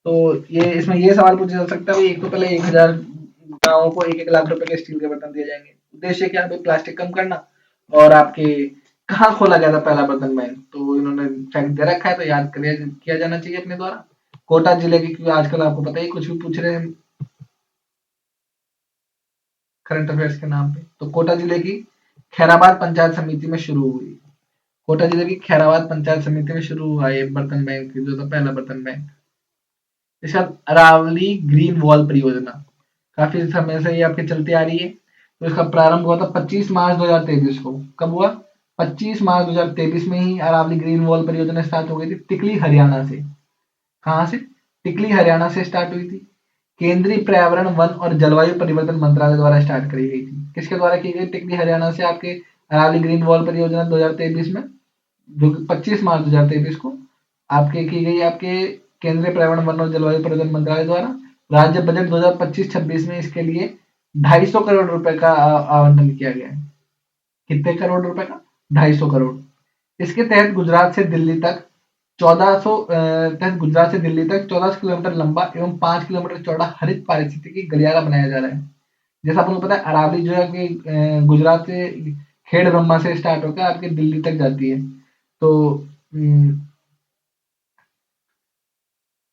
A: तो ये इसमें ये सवाल पूछा जा सकता है भाई, एक तो पहले 1000 गांवों को 1-1 लाख रुपए के स्टील के बर्तन दिए जाएंगे। उद्देश्य क्या है भाई? प्लास्टिक कम करना और आपके कहाँ खोला गया था पहला बर्तन बैंक? तो इन्होंने फैक्ट दे रखा है, तो याद किया जाना चाहिए अपने द्वारा। कोटा जिले की, क्योंकि आजकल आपको पता ही कुछ भी पूछ रहे हैं करंट अफेयर्स के नाम पे। तो कोटा जिले की खैराबाद पंचायत समिति में शुरू हुई। कोटा जिले की खैराबाद पंचायत समिति में शुरू हुआ ये बर्तन बैंक, जो था पहला बर्तन बैंक। इसके बाद अरावली ग्रीन वॉल परियोजना, काफी समय से ये आपकी चलती आ रही है। तो इसका प्रारंभ हुआ था 25 मार्च 2023 को। कब हुआ? 25 मार्च 2023 में ही अरावली ग्रीन वॉल परियोजना स्टार्ट हो गई थी, टिकली हरियाणा से। कहाँ से? टिकली हरियाणा से स्टार्ट हुई थी। केंद्रीय पर्यावरण वन और जलवायु परिवर्तन मंत्रालय द्वारा स्टार्ट करी गई थी। किसके द्वारा की गई? टिकली हरियाणा से आपके अरावली ग्रीन वॉल परियोजना 2023 में, जो 25 मार्च 2023 को आपके की गई, आपके केंद्रीय पर्यावरण वन और जलवायु परिवर्तन मंत्रालय द्वारा। राज्य बजट 2025-26 में इसके लिए 250 करोड़ रुपए का आवंटन किया गया है। कितने करोड़ रुपए का? 250 करोड़। इसके तहत गुजरात से दिल्ली तक 14 किलोमीटर लंबा एवं 5 किलोमीटर चौड़ा हरित पारिस्थितिकी गलियारा बनाया जा रहा है। जैसा आपको पता है, अरावली जो है कि गुजरात से खेड़ ब्रह्मा से स्टार्ट होकर आपके दिल्ली तक जाती है। तो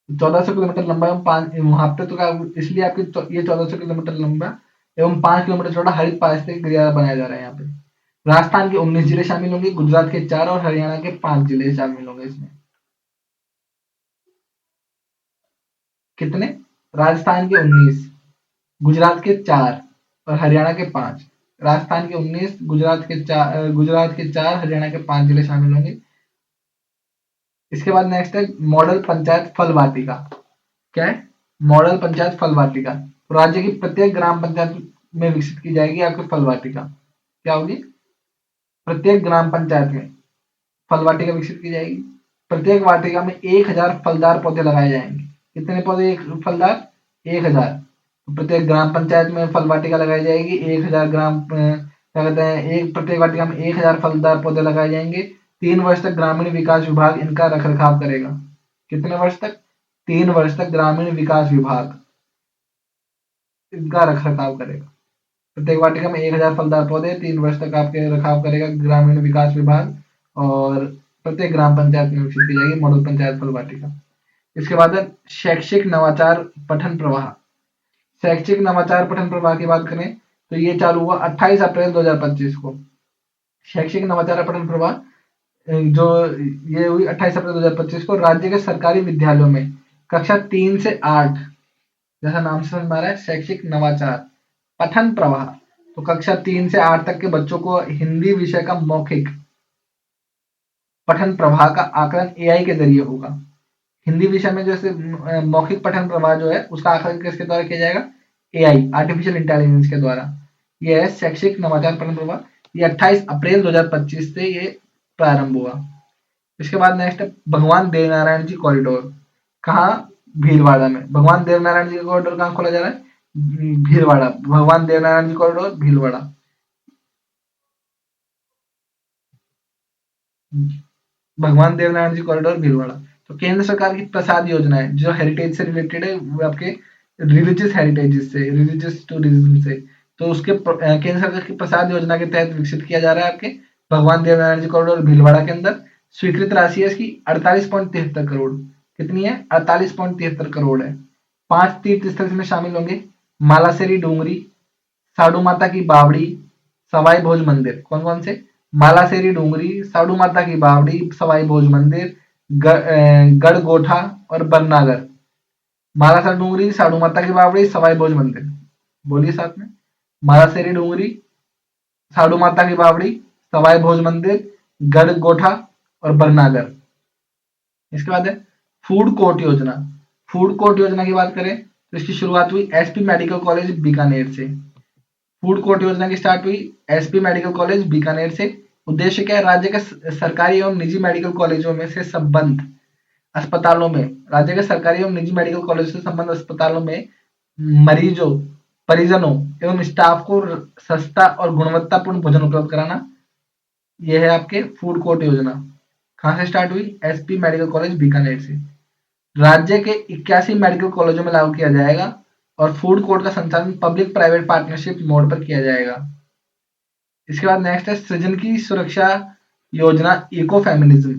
A: 1400 किलोमीटर लंबा एवं 5 वहां पे तो इसलिए आपकी ये 1400 किलोमीटर लंबा एवं 5 किलोमीटर चौड़ा हरित पारिस्थितिक गलियारा बनाया जा रहा है यहाँ पे। राजस्थान के 19 जिले शामिल होंगे, गुजरात के 4 और हरियाणा के 5 जिले शामिल होंगे इसमें। कितने? राजस्थान के 19, गुजरात के 4 और हरियाणा के 5। राजस्थान के 19, गुजरात के 4, हरियाणा के 5 जिले शामिल होंगे। इसके बाद नेक्स्ट है मॉडल पंचायत फल वाटिका। क्या है? मॉडल पंचायत फल वाटिका। तो राज्य की प्रत्येक ग्राम पंचायत में विकसित की जाएगी आपकी फल वाटिका। क्या होगी? प्रत्येक ग्राम पंचायत में फल वाटिका विकसित की जाएगी। प्रत्येक वाटिका में 1000 फलदार पौधे लगाए जाएंगे। कितने पौधे? एक फलदार? 1000। तो प्रत्येक ग्राम पंचायत में फल वाटिका लगाई जाएगी। 1000 क्या कहते हैं, एक प्रत्येक वाटिका में 1000 फलदार पौधे लगाए जाएंगे। 3 वर्ष तक ग्रामीण विकास विभाग इनका रख रखाव करेगा। कितने वर्ष तक? 3 वर्ष तक ग्रामीण विकास विभाग इनका रख रखाव करेगा। प्रत्येक वाटिका में 1000 फलदार पौधे 3 वर्ष तक आपके रखाव करेगा ग्रामीण विकास विभाग, और प्रत्येक ग्राम पंचायत में विकसित की जाएगी मॉडल पंचायत फल वाटिका। इसके बाद है शैक्षिक नवाचार पठन प्रवाह। शैक्षिक नवाचार पठन प्रवाह की बात करें तो ये चालू हुआ 28 अप्रैल 2025 को। शैक्षिक नवाचार पठन प्रवाह जो ये हुई 28 अप्रैल 2025 को राज्य के सरकारी विद्यालयों में कक्षा 3 से 8, जैसा नाम से समझ में आ रहा है, शैक्षिक नवाचार पठन प्रवाह। तो कक्षा 3 से 8 तक के बच्चों को हिंदी विषय का मौखिक पठन प्रवाह का आकलन एआई के जरिए होगा। हिंदी विषय में जैसे मौखिक पठन प्रवाह जो है उसका आकलन किसके द्वारा किया जाएगा? एआई, आर्टिफिशियल इंटेलिजेंस के द्वारा। ये है शैक्षिक नवाचार पठन प्रवाह। ये 28 अप्रैल 2025 से ये प्रारंभ हुआ। इसके बाद नेक्स्ट है भगवान देवनारायण जी कॉरिडोर। कहाँ? भीलवाड़ा में। भगवान देवनारायण जी कॉरिडोर कहाँ खोला जा रहा है? भीलवाड़ा। भगवान देवनारायण जी कॉरिडोर भीलवाड़ा। भगवान देवनारायण जी कॉरिडोर भीलवाड़ा। तो केंद्र सरकार की प्रसाद योजना है जो हेरिटेज से रिलेटेड है, वो आपके रिलीजियस हेरिटेज से, रिलीजियस टूरिज्म से। तो उसके केंद्र सरकार की प्रसाद योजना के तहत विकसित किया जा रहा है आपके भगवान देवनारायण जी कॉरिडोर भीलवाड़ा के अंदर। स्वीकृत राशि है इसकी 48.73 करोड़। कितनी है? 48.73 करोड़ है। 5 तीर्थ स्थल इसमें शामिल होंगे, मालासेरी डूंगरी, साडू माता की बावड़ी, सवाई भोज मंदिर। कौन कौन से? मालासेरी डूंगरी, साडू माता की बावड़ी, सवाई भोज मंदिर, गढ़गोठा और बरनागर। मालासर डूंगरी, साडू माता की बावड़ी, सवाई भोज मंदिर। बोलिए साथ में। मालासेरी डूंगरी, साडू माता की बावड़ी, सवाई भोज मंदिर, गढ़गोठा और बरनागर। इसके बाद है फूड कोर्ट योजना। फूड कोर्ट योजना की बात करें तो इसकी शुरुआत हुई एसपी मेडिकल कॉलेज बीकानेर से। फूड कोर्ट योजना की स्टार्ट हुई एसपी मेडिकल कॉलेज बीकानेर से। उद्देश्य क्या है? राज्य के सरकारी एवं निजी मेडिकल कॉलेजों में से संबंध अस्पतालों में, राज्य के सरकारी एवं निजी मेडिकल कॉलेज से संबंध अस्पतालों में मरीजों, परिजनों एवं स्टाफ को सस्ता और गुणवत्तापूर्ण भोजन उपलब्ध कराना। यह है आपके फूड कोर्ट योजना। कहाँ से स्टार्ट हुई? एसपी मेडिकल कॉलेज बीकानेर से। राज्य के 81 मेडिकल कॉलेजों में लागू किया जाएगा और फूड कोर्ट का संचालन पब्लिक प्राइवेट पार्टनरशिप मोड पर किया जाएगा। इसके बाद नेक्स्ट है सृजन की सुरक्षा योजना इको फेमिनिज्म।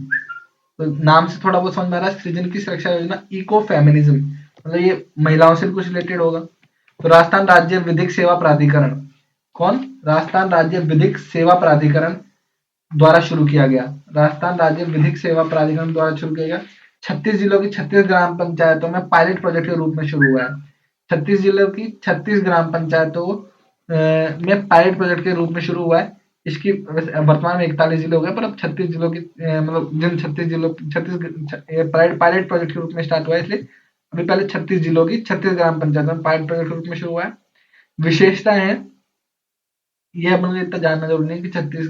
A: तो नाम से थोड़ा बहुत समझ में आ रहा है, सृजन की सुरक्षा योजना इको फेमिनिज्म, मतलब ये महिलाओं से भी कुछ रिलेटेड होगा। तो राजस्थान राज्य विधिक सेवा प्राधिकरण, कौन? राजस्थान राज्य विधिक सेवा प्राधिकरण द्वारा शुरू किया गया। राजस्थान राज्य विधिक सेवा प्राधिकरण द्वारा शुरू किया गया। 36 जिलों की 36 ग्राम पंचायतों में पायलट प्रोजेक्ट के रूप में शुरू हुआ है। 36 जिलों की 36 ग्राम पंचायतों में पायलट प्रोजेक्ट के रूप में शुरू हुआ है। इसकी वर्तमान में 41 जिले हो गए, पर अब 36 जिलों की मतलब जिन 36 जिलों 36 पायलट प्रोजेक्ट के रूप में स्टार्ट हुआ है, इसलिए अभी पहले 36 जिलों की 36 ग्राम पंचायतों में पायलट प्रोजेक्ट के रूप में शुरू हुआ है। विशेषता है, ये अपन को इतना जानना जरूरी नहीं कि 36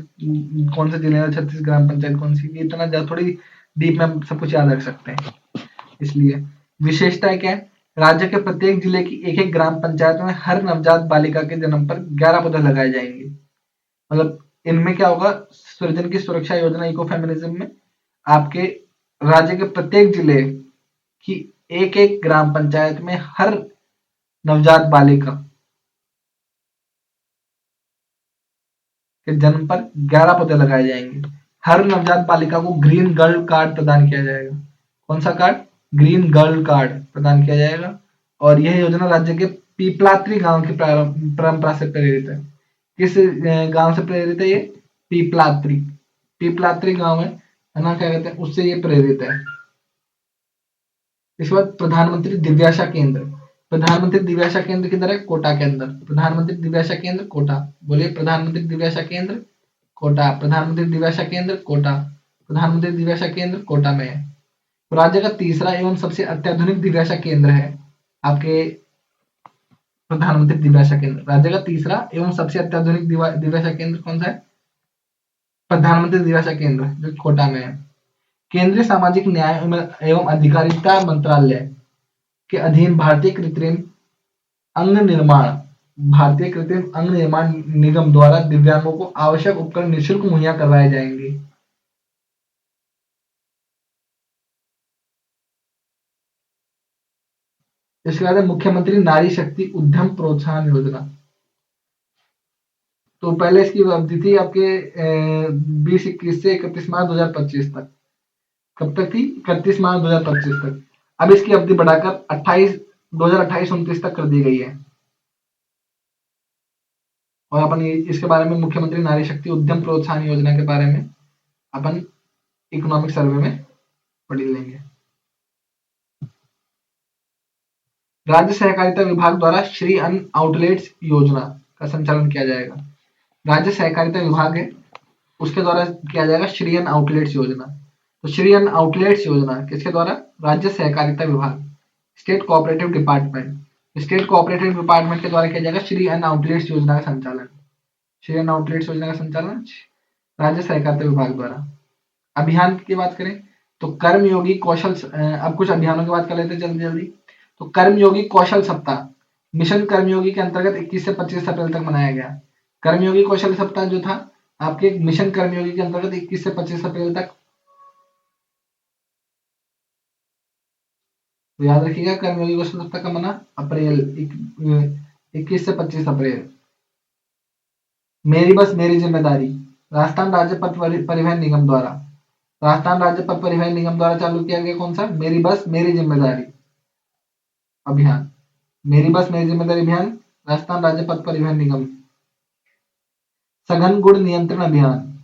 A: कौन से जिले हैं, 36 ग्राम पंचायत कौन सी, ये इतना थोड़ी डीप में हम सब कुछ याद रख सकते हैं। इसलिए विशेषता क्या है, राज्य के प्रत्येक जिले की एक एक ग्राम पंचायत में हर नवजात बालिका के जन्म पर 11 पौधे लगाए जाएंगे। मतलब इनमें क्या होगा, सृजन की सुरक्षा योजना इको फेमिनिज्म में आपके राज्य के प्रत्येक जिले की एक एक ग्राम पंचायत में हर नवजात बालिका के जन्म पर 11 पौधे लगाए जाएंगे। हर नवजात बालिका को ग्रीन गर्ल कार्ड प्रदान किया जाएगा। कौन सा कार्ड? ग्रीन गर्ल कार्ड प्रदान किया जाएगा। और यह योजना राज्य के पीपलात्री गांव की परंपरा से प्रेरित है। किस गांव से प्रेरित है ये? पीपलात्री। पीपलात्री गांव है ना, क्या कहते हैं, उससे ये प्रेरित है। इसके बाद प्रधानमंत्री दिव्याशा केंद्र। प्रधानमंत्री दिव्याशा केंद्र किधर है? कोटा के अंदर। प्रधानमंत्री दिव्याशा केंद्र कोटा। बोलिए, प्रधानमंत्री दिव्याशा केंद्र कोटा। प्रधानमंत्री दिव्याशा केंद्र कोटा। प्रधानमंत्री दिव्याशा केंद्र कोटा में है। तो राज्य का तीसरा एवं सबसे अत्याधुनिक दिव्याशा केंद्र है आपके प्रधानमंत्री दिव्याशा केंद्र। राज्य का तीसरा एवं सबसे अत्याधुनिक दिव्याशा केंद्र कौन सा है? प्रधानमंत्री दिव्याशा केंद्र, जो कोटा में है। केंद्रीय सामाजिक न्याय एवं अधिकारिता मंत्रालय के अधीन भारतीय कृत्रिम अंग निर्माण निगम द्वारा दिव्यांगों को आवश्यक उपकरण निःशुल्क मुहैया करवाए जाएंगे। इसके बाद मुख्यमंत्री नारी शक्ति उद्यम प्रोत्साहन योजना। तो पहले इसकी अवधि थी आपके 2021 से 31 मार्च 2025 तक। कब तक थी? 31 मार्च 2025 तक। अब इसकी अवधि बढ़ाकर 2028-29 तक कर दी गई है। और अपन इसके बारे में मुख्यमंत्री नारी शक्ति उद्यम प्रोत्साहन योजना के बारे में अपन इकोनॉमिक सर्वे में पढ़ लेंगे। राज्य सहकारिता विभाग द्वारा श्री अन्न आउटलेट्स योजना का संचालन किया जाएगा। राज्य सहकारिता विभाग है, उसके द्वारा किया जाएगा श्री अन्न आउटलेट्स योजना। तो श्री अन्न आउटलेट्स योजना किसके द्वारा? राज्य सहकारिता विभाग, state cooperative department. State cooperative department के द्वारा किया जाएगा श्री अन्न आउटलेट्स योजना का संचालन। श्री अन्न आउटलेट्स योजना का संचालन राज्य सहकारिता विभाग द्वारा। अभियान की बात करें तो कर्मयोगी कौशल, अब कुछ अभियानों की बात कर लेते हैं जल्दी जल्दी। तो कर्मयोगी कौशल सप्ताह मिशन कर्मयोगी के अंतर्गत 21 से 25 अप्रैल तक मनाया गया। कर्मयोगी कौशल सप्ताह जो था आपके मिशन कर्मयोगी के अंतर्गत 21 से 25 अप्रैल तक, तो याद रखिएगा कर्मयोगी कौशल सप्ताह का मना अप्रैल 21 से 25 अप्रैल। मेरी बस मेरी जिम्मेदारी, राजस्थान राज्य पथ परिवहन निगम द्वारा, राजस्थान राज्य पथ परिवहन निगम द्वारा चालू किया गया कौन सा? मेरी बस मेरी जिम्मेदारी अभियान। मेरी बस मेरी जिम्मेदारी अभियान, राजस्थान राज्य पथ परिवहन निगम। सघन गुण नियंत्रण अभियान,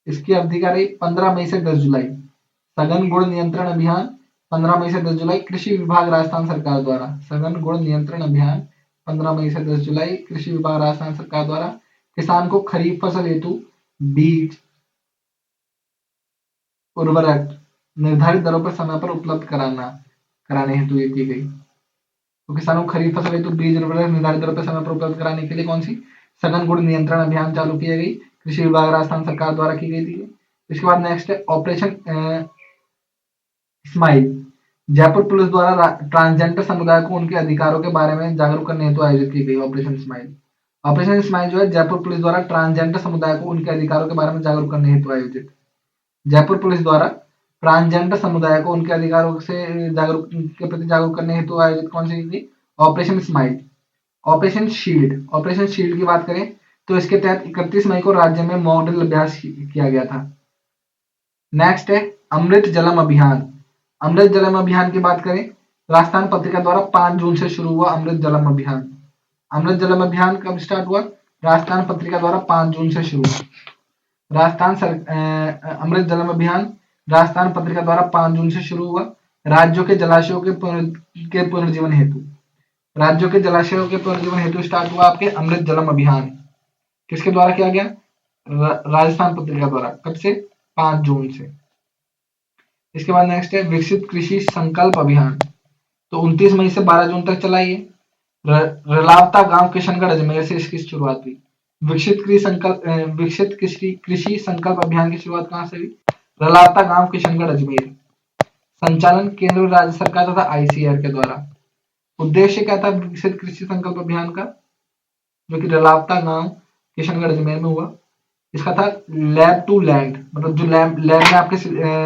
A: इसकी अवधि क्या रही? 15 मई से 10 जुलाई। सघन गुण नियंत्रण अभियान 15 मई से 10 जुलाई, कृषि विभाग राजस्थान सरकार द्वारा। सघन गुण नियंत्रण अभियान 15 मई से 10 जुलाई, कृषि विभाग राजस्थान सरकार द्वारा किसान को खरीफ फसल हेतु बीज, उर्वरक निर्धारित दरों पर समय पर उपलब्ध कराने हेतु ये की गई। तो किसानों को खरीफ फसल हेतु बीज उर्वरक निर्धारित दरों पर समय पर उपलब्ध कराने के लिए कौन सी? सघन गुण नियंत्रण अभियान चालू की गई, कृषि विभाग राजस्थान सरकार द्वारा की गई थी। इसके बाद नेक्स्ट है ऑपरेशन स्माइल। जयपुर पुलिस द्वारा ट्रांसजेंडर समुदाय को उनके अधिकारों के बारे में जागरूक करने हेतु आयोजित की गई ऑपरेशन स्माइल। ऑपरेशन स्माइल जो है जयपुर पुलिस द्वारा ट्रांसजेंडर समुदाय को उनके अधिकारों के बारे में जागरूक करने हेतु आयोजित। जयपुर पुलिस द्वारा ट्रांसजेंडर समुदाय को उनके अधिकारों से के प्रति जागरूक करने हेतु आयोजित कौन सी थी? Operation smile. ऑपरेशन शील्ड की बात करें तो इसके तहत 31 मई को राज्य में मॉक ड्रिल अभ्यास किया गया था। नेक्स्ट है अमृत जलम अभियान। अमृत जलम अभियान की बात करें, राजस्थान पत्रिका द्वारा 5 जून से शुरू हुआ अमृत जलम अभियान। अमृत जलम अभियान कब स्टार्ट हुआ? राजस्थान पत्रिका द्वारा 5 जून से शुरू हुआ। अमृत जलम अभियान राजस्थान पत्रिका द्वारा 5 जून से शुरू हुआ। राज्यों के जलाशयों के पुनर्जीवन हेतु, राज्यों के जलाशयों के पुनर्जीवन हेतु स्टार्ट हुआ आपके अमृत जलम अभियान। किसके द्वारा किया गया? राजस्थान पत्रिका द्वारा। कब से? 5 जून से। इसके बाद नेक्स्ट है विकसित कृषि संकल्प अभियान। तो 29 मई से 12 जून तक चला ये। रलावता गांव किशनगढ़ अजमेर से इसकी शुरुआत हुई। विकसित कृषि संकल्प अभियान की शुरुआत कहां से हुई? रलावता गांव किशनगढ़ अजमेर। संचालन केंद्र और राज्य सरकार तथा आईसीआर के द्वारा। उद्देश्य क्या था विकसित कृषि संकल्प अभियान का, जो कि रलावता गांव किशनगढ़ अजमेर में हुआ? इसका था लैब टू लैंड, मतलब जो लैब में आपके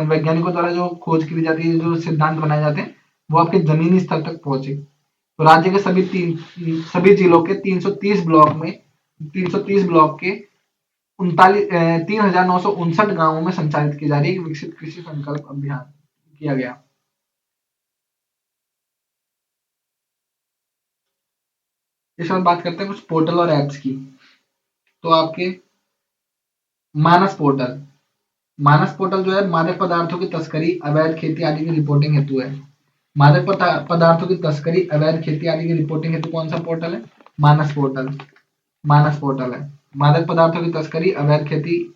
A: वैज्ञानिकों द्वारा जो खोज की जाती है, जो सिद्धांत बनाए जाते हैं, वो आपके जमीनी स्तर तक पहुंचे। तो राज्य के सभी जिलों के 330 ब्लॉक के 3959 गांवों में संचालित की जा रही है विकसित कृषि संकल्प अभियान किया गया। इस बार बात करते हैं कुछ पोर्टल और एप्स की। तो आपके मानस पोर्टल, मानस पोर्टल जो है मादक पदार्थों की तस्करी, अवैध खेती आदि की रिपोर्टिंग हेतु है। मादक पदार्थों की तस्करी, अवैध खेती आदि की रिपोर्टिंग हेतु कौन सा पोर्टल है? मानस पोर्टल। मानस पोर्टल है मादक पदार्थों की तस्करी, अवैध खेती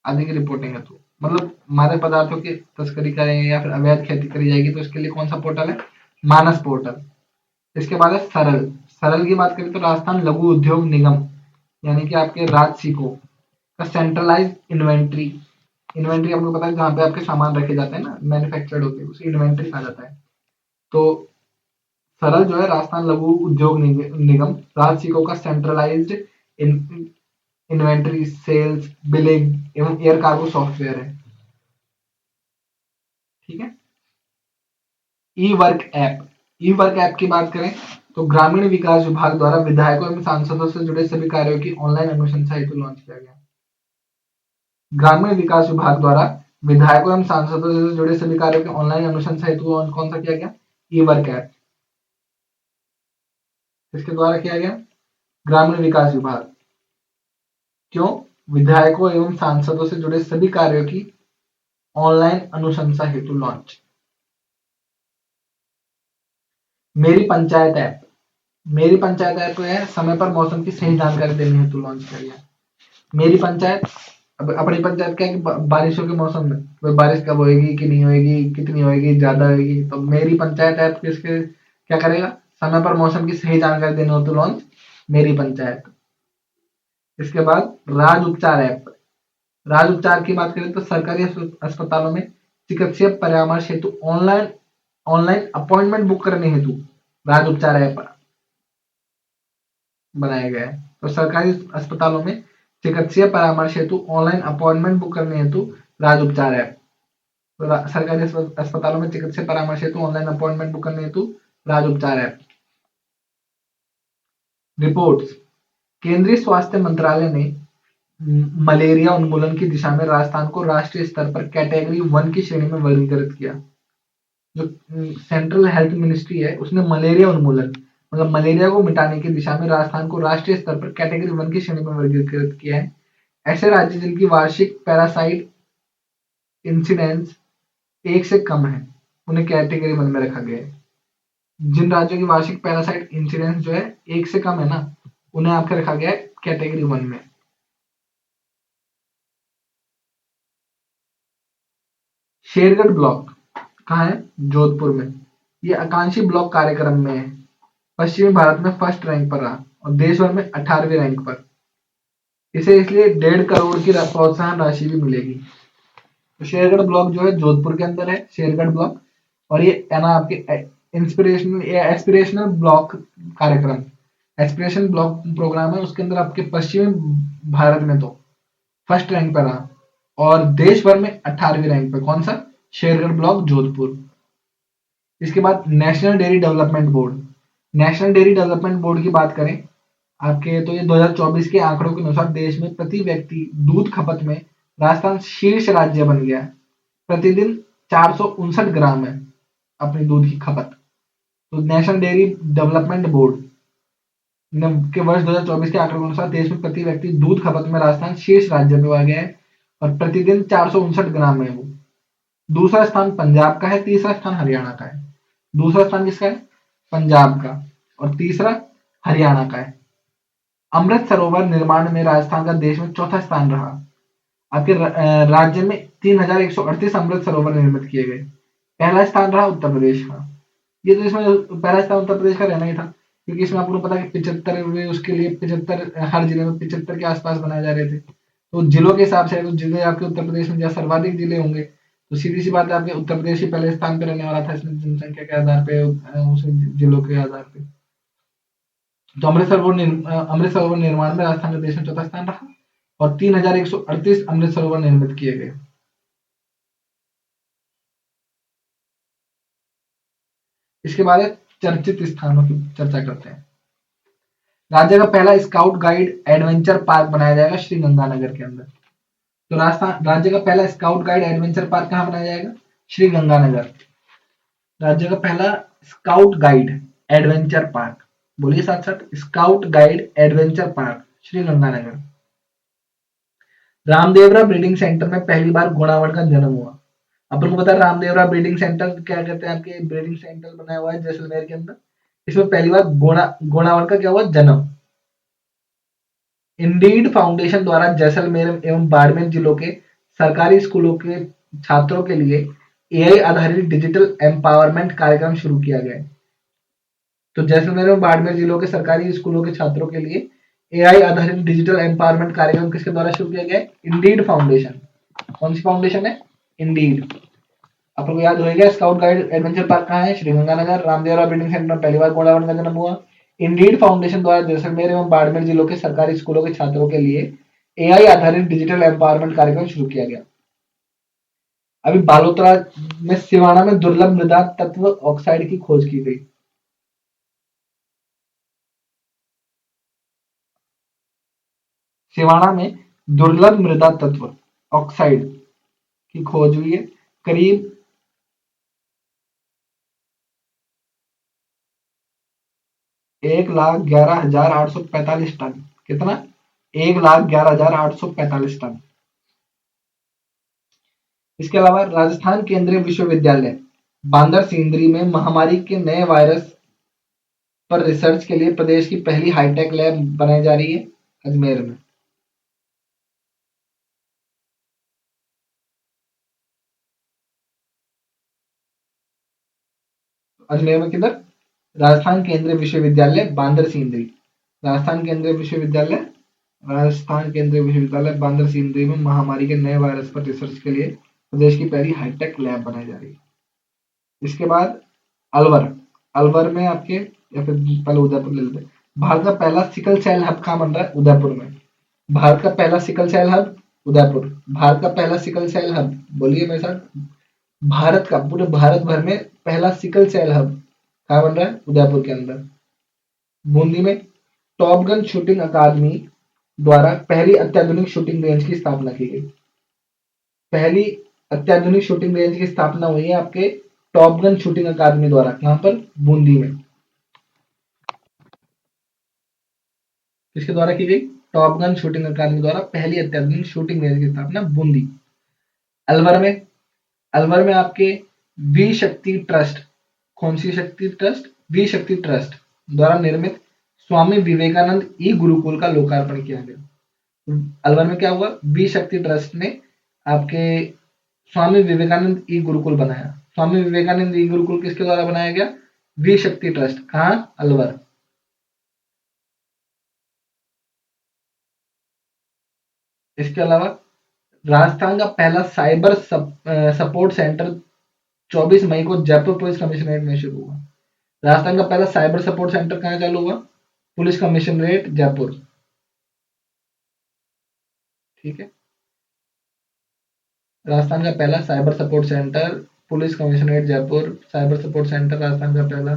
A: आदि की रिपोर्टिंग हेतु। मतलब मादक पदार्थों की तस्करी करेंगे या फिर अवैध खेती करी जाएगी तो इसके लिए कौन सा पोर्टल है? मानस पोर्टल। इसके बाद है सरल। सरल की बात करें तो राजस्थान लघु उद्योग निगम, यानी कि आपके राजसिको का सेंट्रलाइज इन्वेंट्री आपको पता है जहाँ पे आपके सामान रखे जाते हैं ना, मैन्युफैक्चर्ड होते हैं, उसे इन्वेंट्री कहा जाता है। तो सरल जो है राजस्थान लघु उद्योग निगम राजसिको का सेंट्रलाइज्ड इन्वेंट्री, सेल्स, बिलिंग एवं एयर कार्गो सॉफ्टवेयर है। ठीक है। ई वर्क ऐप। ई वर्क ऐप की बात करें तो ग्रामीण विकास विभाग द्वारा विधायकों एवं सांसदों से जुड़े सभी कार्यों की ऑनलाइन अनुशंसा हेतु लॉन्च किया गया। ग्रामीण विकास विभाग द्वारा विधायकों एवं सांसदों से जुड़े सभी कार्यों की ऑनलाइन अनुशंसा हेतु कौन सा किया गया? ई वर्क ऐप। इसके द्वारा किया गया ग्रामीण विकास विभाग। क्यों? विधायकों एवं सांसदों से जुड़े सभी कार्यों की ऑनलाइन अनुशंसा हेतु लॉन्च। मेरी पंचायत ऐप। मेरी पंचायत ऐप है समय पर मौसम की सही जानकारी देने हेतु लॉन्च किया गया। मेरी पंचायत, अब अपनी पंचायत क्या है कि बारिशों के मौसम में बारिश कब होएगी कि नहीं होएगी, कितनी होएगी, ज्यादा होएगी, तो मेरी पंचायत ऐप किसके क्या करेगा? समय पर मौसम की सही जानकारी देने हेतु लॉन्च मेरी पंचायत। इसके बाद राज उपचार ऐप। राज उपचार की बात करें तो सरकारी अस्पतालों में चिकित्सीय परामर्श हेतु ऑनलाइन अपॉइंटमेंट बुक करने हेतु राज उपचार ऐप बनाया गया है। तो सरकारी अस्पतालों में चिकित्सीय परामर्श हेतु ऑनलाइन अपॉइंटमेंट बुक करने हेतु राज उपचार ऐप। तो सरकारी अस्पतालों में चिकित्सीय परामर्श हेतु ऑनलाइन अपॉइंटमेंट बुक करने हेतु राज उपचार ऐप। रिपोर्ट्स। केंद्रीय स्वास्थ्य मंत्रालय ने मलेरिया उन्मूलन की दिशा में राजस्थान को राष्ट्रीय स्तर पर कैटेगरी 1 की श्रेणी में वर्गीकृत किया। जो सेंट्रल हेल्थ मिनिस्ट्री है उसने मलेरिया उन्मूलन, मतलब मलेरिया को मिटाने की दिशा में राजस्थान को राष्ट्रीय स्तर पर कैटेगरी 1 की श्रेणी में वर्गीकृत किया है। ऐसे राज्य जिनकी वार्षिक पैरासाइट इंसिडेंस 1 से कम है उन्हें कैटेगरी 1 में रखा गया है। जिन राज्यों की वार्षिक पैरासाइट इंसिडेंस जो है 1 से कम है ना, उन्हें आपके रखा गया है कैटेगरी 1 में। शेरगढ़ ब्लॉक कहाँ है? जोधपुर में। ये आकांक्षी ब्लॉक कार्यक्रम में है। पश्चिमी भारत में फर्स्ट रैंक पर रहा और देश भर में 18वें रैंक पर। इसे इसलिए 1.5 करोड़ की प्रोत्साहन राशि भी मिलेगी। तो शेरगढ़ ब्लॉक जो है जोधपुर के अंदर है, शेरगढ़ ब्लॉक। और ये है ना आपके एस्पिरेशनल ब्लॉक कार्यक्रम, एस्पिरेशन ब्लॉक प्रोग्राम है, उसके अंदर आपके पश्चिमी भारत में तो फर्स्ट रैंक पर रहा और देश भर में 18वें रैंक पर। कौन सा? शेरगढ़ ब्लॉक जोधपुर। इसके बाद national dairy development board. National dairy development board की बात करें
B: आपके तो ये 2024 के आंकड़ों के अनुसार देश में प्रति व्यक्ति दूध खपत में राजस्थान शीर्ष राज्य बन गया है। प्रतिदिन 459 ग्राम है अपनी दूध की खपत। तो नेशनल डेयरी डेवलपमेंट बोर्ड के वर्ष 2024 के आंकड़ों के अनुसार देश में प्रति व्यक्ति दूध खपत में राजस्थान शीर्ष राज्य में आ गया है और प्रतिदिन 459 ग्राम है वो। दूसरा स्थान पंजाब का है, तीसरा स्थान हरियाणा का है। दूसरा स्थान किसका है? पंजाब का। और तीसरा हरियाणा का है। अमृत सरोवर निर्माण में राजस्थान का देश में चौथा स्थान रहा। आपके राज्य में 3138 अमृत सरोवर निर्मित किए गए। पहला स्थान रहा उत्तर प्रदेश का। ये तो इसमें पहला स्थान उत्तर प्रदेश का रहना ही था, क्योंकि इसमें आपको पता है कि 75 उसके लिए 75 हर जिले में 75 के आसपास बनाए जा रहे थे। तो जिलों के हिसाब से तो जिले आपके उत्तर प्रदेश में जहाँ सर्वाधिक जिले होंगे, तो सीधी सी बात है आपके उत्तर प्रदेश ही पहले स्थान पे रहने वाला था इसमें जनसंख्या के आधार पे, उस जिलों के आधार पे। तो अमृत सरोवर निर्माण में राजस्थान का देश में चौथा स्थान रहा और 3138 अमृत सरोवर निर्मित किए गए। इसके बाद चर्चित स्थानों की चर्चा करते हैं। राज्य का पहला स्काउट गाइड एडवेंचर पार्क बनाया जाएगा श्रीगंगानगर के अंदर। तो राजस्थान राज्य का पहला स्काउट गाइड एडवेंचर पार्क कहाँ बनाया जाएगा? श्रीगंगानगर। राज्य का पहला स्काउट गाइड एडवेंचर पार्क, बोलिए साथ साथ, scout guide adventure park Sriganganagar. Ramdevra breeding centre में पहली बार घोड़ावड़ का जन्म हुआ। अपन को पता है रामदेवरा ब्रीडिंग सेंटर क्या कहते हैं, आपके ब्रीडिंग सेंटर बनाया हुआ है जैसलमेर के अंदर। इसमें पहली बार घोड़ावड़ का क्या हुआ? जन्म। इंडीड फाउंडेशन द्वारा जैसलमेर एवं बाड़मेर जिलों के सरकारी स्कूलों के छात्रों के लिए एआई आधारित डिजिटल एम्पावरमेंट कार्यक्रम शुरू किया गया है। तो जैसलमेर और बाड़मेर जिलों के सरकारी स्कूलों के छात्रों के लिए एआई आधारित डिजिटल एम्पावरमेंट कार्यक्रम किसके द्वारा शुरू किया गया है? Indeed foundation. कौन सी फाउंडेशन है? इंडीड। आपको याद होगा स्काउट गाइड एडवेंचर पार्क कहाँ है? श्रीगंगानगर। रामदेवरा बिल्डिंग सेंटर में पहली बार घोड़ावड़ का जन्म हुआ। इंडीड फाउंडेशन द्वारा जैसलमेर एवं बाड़मेर जिलों के सरकारी स्कूलों के छात्रों के लिए एआई आधारित डिजिटल एम्पावरमेंट कार्यक्रम शुरू किया गया। अभी बालोतरा में सिवाना में दुर्लभ मृदा तत्व ऑक्साइड की खोज की गई। सिवाना में दुर्लभ मृदा तत्व ऑक्साइड की खोज हुई है। करीब 1,11,845 टन। कितना? 1,11,845 टन। इसके अलावा राजस्थान केंद्रीय विश्वविद्यालय बांदर सिंदरी में महामारी के नए वायरस पर रिसर्च के लिए प्रदेश की पहली हाईटेक लैब बनाई जा रही है अजमेर में। अजमेर में किधर? राजस्थान केंद्रीय विश्वविद्यालय बांदर सिंदरी। राजस्थान केंद्रीय विश्वविद्यालय बांदर सिंदरी में महामारी के नए वायरस पर रिसर्च के लिए प्रदेश की पहली हाईटेक लैब बनाई जा रही है। इसके बाद अलवर। अलवर में आपके, या फिर पहले उदयपुर ले लेते हैं। भारत का पहला सिकल सेल हब कहाँ बन रहा है? उदयपुर में। भारत का पहला sickle cell hub Udaipur. Bharat का पहला सिकल सेल हब, बोलिए मेरे साथ, भारत का, पूरे भारत भर में पहला सिकल सेल हब कहाँ बन रहा है? उदयपुर के अंदर। बूंदी में टॉप गन शूटिंग अकादमी द्वारा पहली अत्याधुनिक शूटिंग रेंज की स्थापना की गई। पहली अत्याधुनिक शूटिंग रेंज की स्थापना हुई है आपके टॉप गन शूटिंग अकादमी द्वारा। कहां पर? बूंदी में। किसके द्वारा की गई? टॉप गन शूटिंग अकादमी द्वारा पहली अत्याधुनिक शूटिंग रेंज की स्थापना बूंदी। अलवर में आपके वी शक्ति ट्रस्ट, कौन सी शक्ति ट्रस्ट? वी शक्ति ट्रस्ट द्वारा निर्मित स्वामी विवेकानंद ई गुरुकुल का लोकार्पण किया गया। अलवर में क्या हुआ? वी शक्ति ट्रस्ट ने आपके स्वामी विवेकानंद ई गुरुकुल बनाया। स्वामी विवेकानंद ई गुरुकुल किसके द्वारा बनाया गया? वी शक्ति ट्रस्ट। कहाँ? अलवर। इसके अलावा राजस्थान का पहला साइबर सपोर्ट सेंटर 24 मई को जयपुर पुलिस कमिश्नरेट में शुरू हुआ। राजस्थान का पहला साइबर सपोर्ट सेंटर कहाँ चालू हुआ? Police commissionerate Jaipur. ठीक है, राजस्थान का पहला cyber support centre police commissionerate Jaipur. Cyber support centre Rajasthan का पहला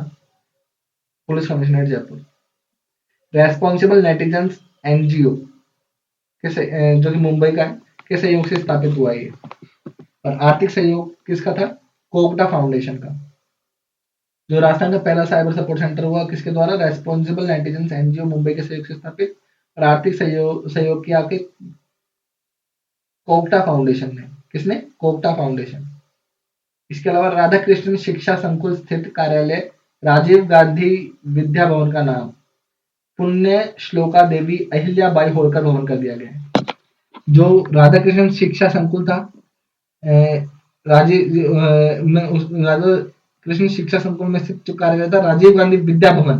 B: police commissionerate Jaipur. Responsible netizens NGO जो कि मुंबई का है, के सहयोग से स्थापित हुआ ये। और आर्थिक सहयोग किसका था? कोकटा फाउंडेशन का। जो राजस्थान का पहला साइबर सपोर्ट सेंटर हुआ किसके द्वारा? रेस्पॉन्सिबल नेटिजन्स एनजीओ मुंबई के सहयोग से स्थापित। और आर्थिक सहयोग किया आपके कोकटा फाउंडेशन ने। किसने? कोकटा फाउंडेशन। इसके अलावा राधा कृष्ण शिक्षा संकुल स्थित कार्यालय राजीव गांधी विद्या भवन का नाम पुण्य श्लोका देवी अहिल्याबाई होलकर भवन कर दिया गया है। जो राधा कृष्ण शिक्षा संकुल था राधा कृष्ण शिक्षा संकुल में स्थित जो कार्यालय था राजीव गांधी विद्या भवन,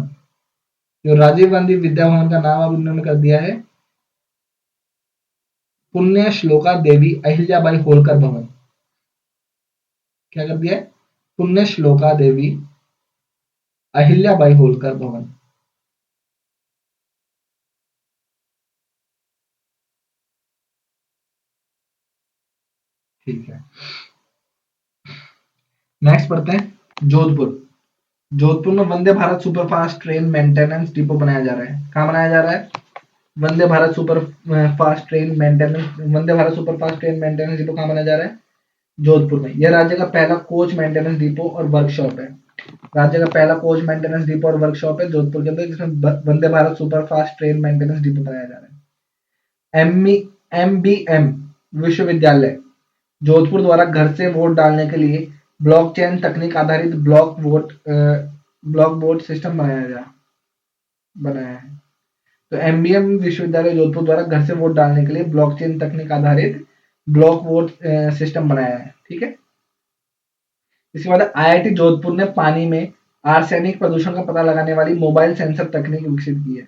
B: जो राजीव गांधी विद्या भवन का नाम अब उन्होंने कर दिया है पुण्य श्लोका देवी अहिल्याबाई होलकर भवन। क्या कर दिया है? पुण्य श्लोका देवी अहिल्याबाई होलकर भवन। ठीक है, नेक्स्ट पढ़ते हैं जोधपुर। जोधपुर में Vande Bharat superfast train maintenance depot बनाया जा रहा है। कहाँ बनाया जा रहा है? Vande Bharat superfast train maintenance depot कहाँ बनाया जा रहा है? जोधपुर में। यह राज्य का पहला कोच मेंटेनेंस डिपो और वर्कशॉप है। राज्य का पहला कोच मेंटेनेंस डिपो और वर्कशॉप है जोधपुर के अंदर, जिसमें Vande Bharat superfast train maintenance depot बनाया जा रहा है। MBM विश्वविद्यालय जोधपुर द्वारा घर से वोट डालने के लिए ब्लॉकचेन तकनीक आधारित ब्लॉक वोट सिस्टम बनाया है। तो MBM विश्वविद्यालय जोधपुर द्वारा घर से वोट डालने के लिए ब्लॉकचेन तकनीक आधारित ब्लॉक वोट सिस्टम बनाया है। ठीक है, इसके बाद IIT जोधपुर ने पानी में आर्सेनिक प्रदूषण का पता लगाने वाली मोबाइल सेंसर तकनीक विकसित की है।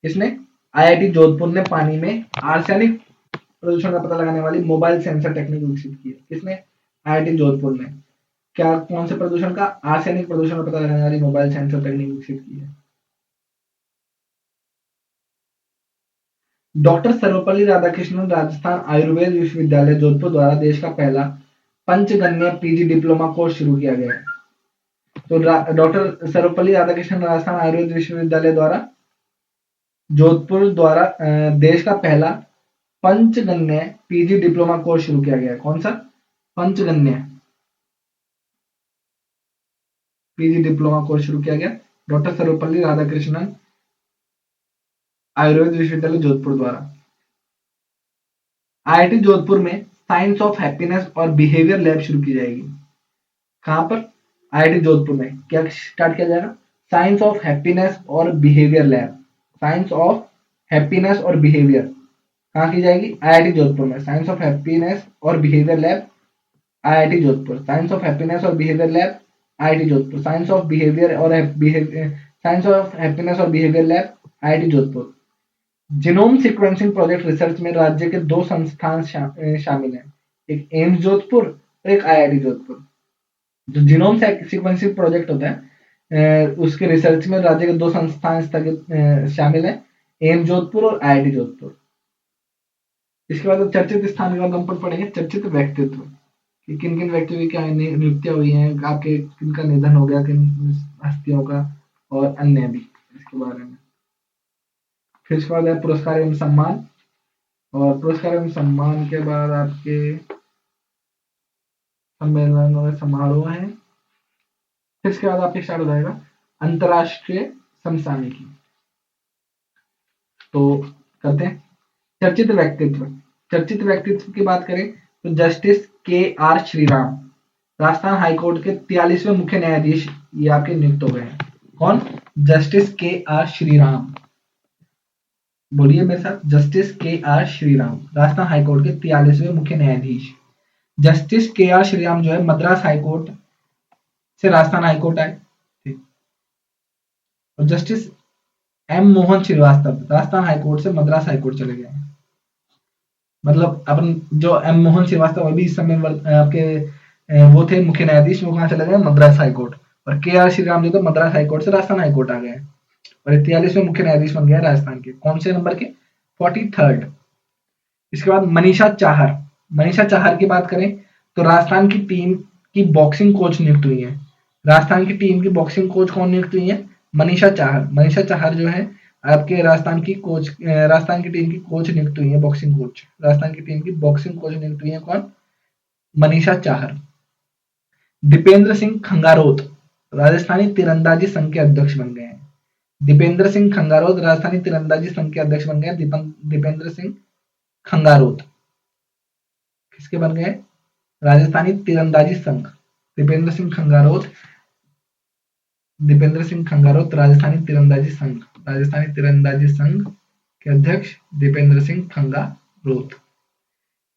B: किसने? IIT जोधपुर ने पानी में आर्सेनिक प्रदूषण का पता लगाने वाली मोबाइल सेंसर टेक्निक विकसित की है। किसने? IIT जोधपुर ने। क्या? कौन से प्रदूषण का? आर्सेनिक प्रदूषण का पता लगाने वाली मोबाइल सेंसर टेक्निक विकसित की है। डॉक्टर सर्वपल्ली राधाकृष्णन राजस्थान आयुर्वेद विश्वविद्यालय जोधपुर द्वारा देश का पहला पंचगन्य PG डिप्लोमा कोर्स शुरू किया गया है। तो डॉक्टर सर्वपल्ली राधाकृष्णन राजस्थान आयुर्वेद विश्वविद्यालय द्वारा जोधपुर द्वारा देश का पहला पंचगन्य PG डिप्लोमा कोर्स शुरू किया गया है। कौन सा? पंचगन्य PG डिप्लोमा कोर्स शुरू किया गया डॉक्टर सर्वपल्ली राधाकृष्णन आयुर्वेद विश्वविद्यालय जोधपुर द्वारा। IIT जोधपुर में साइंस ऑफ हैप्पीनेस और बिहेवियर लैब शुरू की जाएगी। कहां पर? IIT जोधपुर में। क्या स्टार्ट किया जाएगा? साइंस ऑफ हैप्पीनेस और behaviour lab. Science of happiness और बिहेवियर कहाँ की जाएगी? IIT जोधपुर में। साइंस ऑफ हैप्पीनेस और behaviour lab IIT Jodhpur. Science of happiness और behaviour lab IIT Jodhpur. Science of happiness और behaviour lab IIT Jodhpur. Genome sequencing project research में राज्य के 2 संस्थान शामिल हैं, एक एम्स जोधपुर और एक IIT जोधपुर। जो जीनोम सीक्वेंसिंग प्रोजेक्ट होता है उसके रिसर्च में राज्य के 2 संस्थान शामिल हैं, एम्स जोधपुर और IIT जोधपुर। इसके बाद चर्चित स्थान के बाद हम पढ़ेंगे चर्चित व्यक्तित्व कि किन किन व्यक्तियों की क्या नियुक्तियां हुई हैं, आपके किनका निधन हो गया, किन हस्तियों का, और अन्य भी इसके बारे में। फिर इसके बाद है पुरस्कार एवं सम्मान, और पुरस्कार एवं सम्मान के बाद आपके सम्मेलन और समारोह है। फिर इसके बाद आपके स्टार्ट हो जाएगा अंतरराष्ट्रीय समसामयिकी। तो करते हैं चर्चित व्यक्तित्व। चर्चित व्यक्तित्व की बात करें तो justice KR Shriram Rajasthan high court के 43वें मुख्य न्यायाधीश ये आपके नियुक्त हो गए हैं। कौन? Justice KR Shriram. बोलिए मेरे साथ, justice KR Shriram Rajasthan high court के 43वें मुख्य न्यायाधीश। जस्टिस KR श्रीराम जो है मद्रास हाईकोर्ट से राजस्थान हाईकोर्ट आए, ठीक। और justice M Mohan Srivastava Rajasthan high court से मद्रास हाईकोर्ट चले गए। मतलब अपन जो M मोहन श्रीवास्तव अभी इस समय आपके वो थे मुख्य न्यायाधीश, वो कहाँ चले गए? मद्रास हाईकोर्ट। और KR श्रीराम जो थे मद्रास हाईकोर्ट से राजस्थान हाईकोर्ट आ गए और 43वें मुख्य न्यायाधीश बन गए राजस्थान के। कौन से नंबर के? 43rd। इसके बाद मनीषा चाहर। मनीषा चाहर की बात करें तो राजस्थान की टीम की बॉक्सिंग कोच नियुक्त हुई है। राजस्थान की टीम की बॉक्सिंग कोच कौन नियुक्त हुई है? मनीषा चाहर। मनीषा चाहर जो है आपके राजस्थान की टीम की कोच नियुक्त हुई है, बॉक्सिंग कोच। राजस्थान की टीम की बॉक्सिंग कोच नियुक्त हुई है कौन? मनीषा चाहर। दीपेंद्र सिंह खंगारोत राजस्थानी तीरंदाजी संघ के अध्यक्ष बन गए हैं। दीपेंद्र सिंह खंगारोत राजस्थानी तीरंदाजी संघ के अध्यक्ष बन गए। दीपेंद्र सिंह खंगारोत किसके बन गए? राजस्थानी तीरंदाजी संघ। दीपेंद्र सिंह खंगारोत राजस्थानी तीरंदाजी संघ के अध्यक्ष दीपेंद्र सिंह खंगारोत।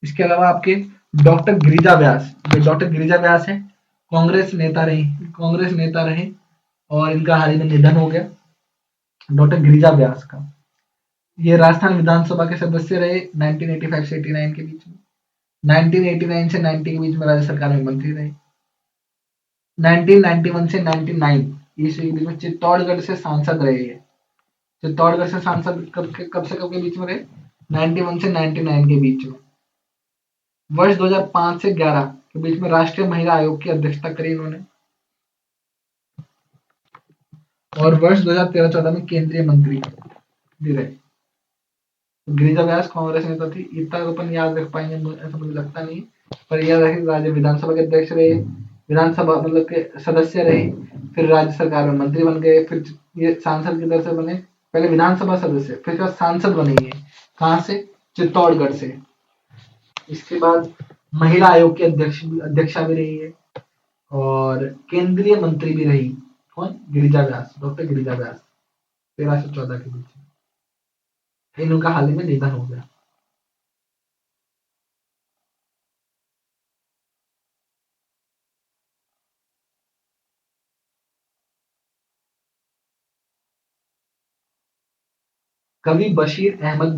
B: इसके अलावा आपके डॉक्टर गिरिजा व्यास, जो डॉक्टर गिरिजा व्यास है कांग्रेस नेता रहे और इनका हाल ही में निधन हो गया, डॉक्टर गिरिजा व्यास का। ये राजस्थान विधानसभा के सदस्य रहे 1985 से 89 के बीच में। 1989 से 90 के बीच में राज्य सरकार में मंत्री रहे। 1991 से 99 ईस्वी के बीच में चित्तौड़गढ़ से सांसद रहे हैं। चित्तौड़गढ़ से सांसद कब से कब के बीच में रहे? 91 से 99 के बीच में। वर्ष 2005 से 11 के बीच में राष्ट्रीय महिला आयोग की अध्यक्षता करी इन्होंने, और वर्ष 2013-14 में केंद्रीय मंत्री भी रहे। गिरिजा व्यास कांग्रेस नेता थी, इतना तो अपन याद रख पाएंगे ऐसा मुझे लगता नहीं, पर यह रहे राज्य विधानसभा के अध्यक्ष रहे, विधानसभा मतलब के सदस्य रहे, फिर राज्य सरकार में मंत्री बन गए, फिर ये सांसद की तरफ से बने, पहले विधानसभा सदस्य फिर सांसद बने ये, कहाँ से? चित्तौड़गढ़ से। इसके बाद महिला आयोग की अध्यक्षा भी रही है और केंद्रीय मंत्री भी रही। कौन? गिरिजा व्यास, डॉक्टर गिरिजा व्यास 13 से 14 के बीच में। इनका हाल ही में निधन हो गया। कवि बशीर अहमद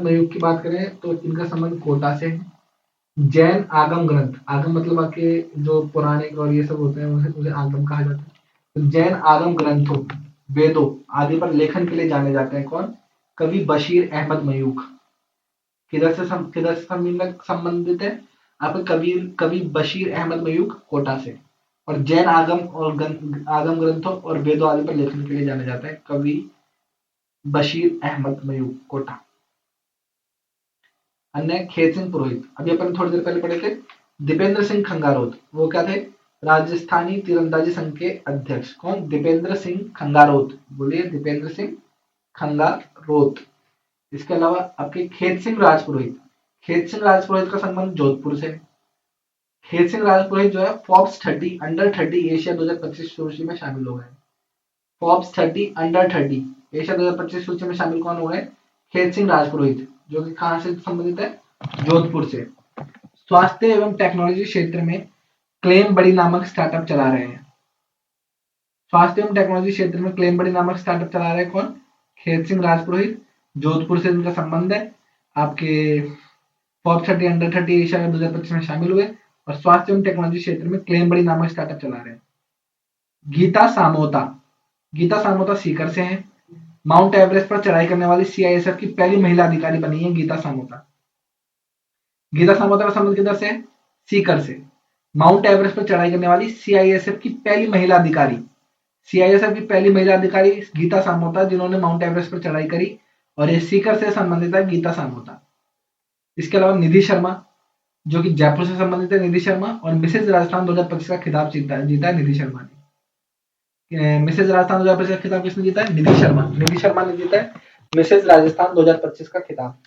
B: मयूख की बात करें तो इनका संबंध कोटा से है। जैन आगम ग्रंथ, आगम मतलब आपके जो पौराणिक और ये सब होते हैं उसे आगम कहा जाता है। तो जैन आगम ग्रंथों, वेदों आदि पर लेखन के लिए जाने जाते हैं कौन? कवि बशीर अहमद मयूख। किधर से संबंधित है? आपके कवि बशीर अहमद मयूख कोटा से। और जैन आगम ग्रंथों और वेदों आदि पर लेखन के लिए जाने जाते हैं कवि बशीर अहमद मयूख कोटा। अन्य खेत सिंह पुरोहित, अभी अपन थोड़ी देर पहले पढ़े थे। दीपेंद्र सिंह खंगारोत, वो क्या थे? राजस्थानी तीरंदाजी संघ के अध्यक्ष। कौन? दीपेंद्र सिंह खंगारोत। बोलिए, दीपेंद्र सिंह खंगारोत। इसके अलावा आपके खेत सिंह राजपुरोहित का संबंध जोधपुर से। खेत सिंह राजपुरोहित जो है फोर्ब्स 30 अंडर 30 एशिया 2025 सूची में शामिल हो गए। फोर्ब्स 30 अंडर 30 एशिया 2025 सूची में शामिल कौन हुए? खेत सिंह राजपुरोहित, जो कि कहां से संबंधित है? जोधपुर से। स्वास्थ्य एवं टेक्नोलॉजी क्षेत्र में क्लेम बड़ी नामक स्टार्टअप चला रहे हैं। स्वास्थ्य एवं टेक्नोलॉजी क्षेत्र में क्लेम बड़ी नामक स्टार्टअप चला रहे हैं कौन? खेत सिंह राजपुरोहित। जोधपुर से इनका संबंध है। आपके फोर्ब्स 30 अंडर 30 एशिया 2025 में शामिल हुए और स्वास्थ्य एवं टेक्नोलॉजी क्षेत्र में क्लेम बड़ी नामक स्टार्टअप चला रहे हैं। गीता सामोता सीकर से हैं। माउंट एवरेस्ट पर चढ़ाई करने वाली सीआईएसएफ की पहली महिला अधिकारी बनी है गीता सामोता का संबंध किधर से? सीकर से। माउंट एवरेस्ट पर चढ़ाई करने वाली सीआईएसएफ की पहली महिला अधिकारी गीता सामोता, जिन्होंने माउंट एवरेस्ट पर चढ़ाई करी, और ये सीकर से संबंधित है गीता सामोता। इसके अलावा निधि शर्मा, जो कि जयपुर से संबंधित है, निधि शर्मा, और मिसेज राजस्थान 2025 का खिताब जीता है निधि शर्मा ने। मिसेज राजस्थान 2025 का खिताब किसने जीता है? निधि शर्मा ने जीता है मिसेज राजस्थान 2025 का खिताब।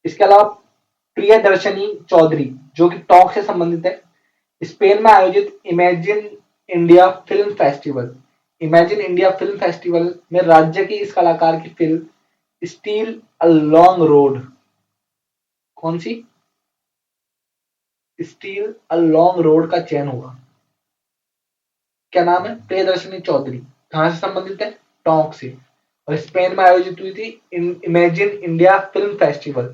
B: इसके अलावा प्रियदर्शनी चौधरी, जो कि टॉक से संबंधित है, स्पेन में आयोजित इमेजिन इंडिया फिल्म फेस्टिवल में राज्य की इस कलाकार की film steel a long road, कौन सी? स्टील अ लॉन्ग रोड का चयन हुआ। क्या नाम है? प्रियदर्शनी चौधरी। कहां से संबंधित है? टोंक से। और स्पेन में आयोजित हुई थी इमेजिन इंडिया फिल्म फेस्टिवल।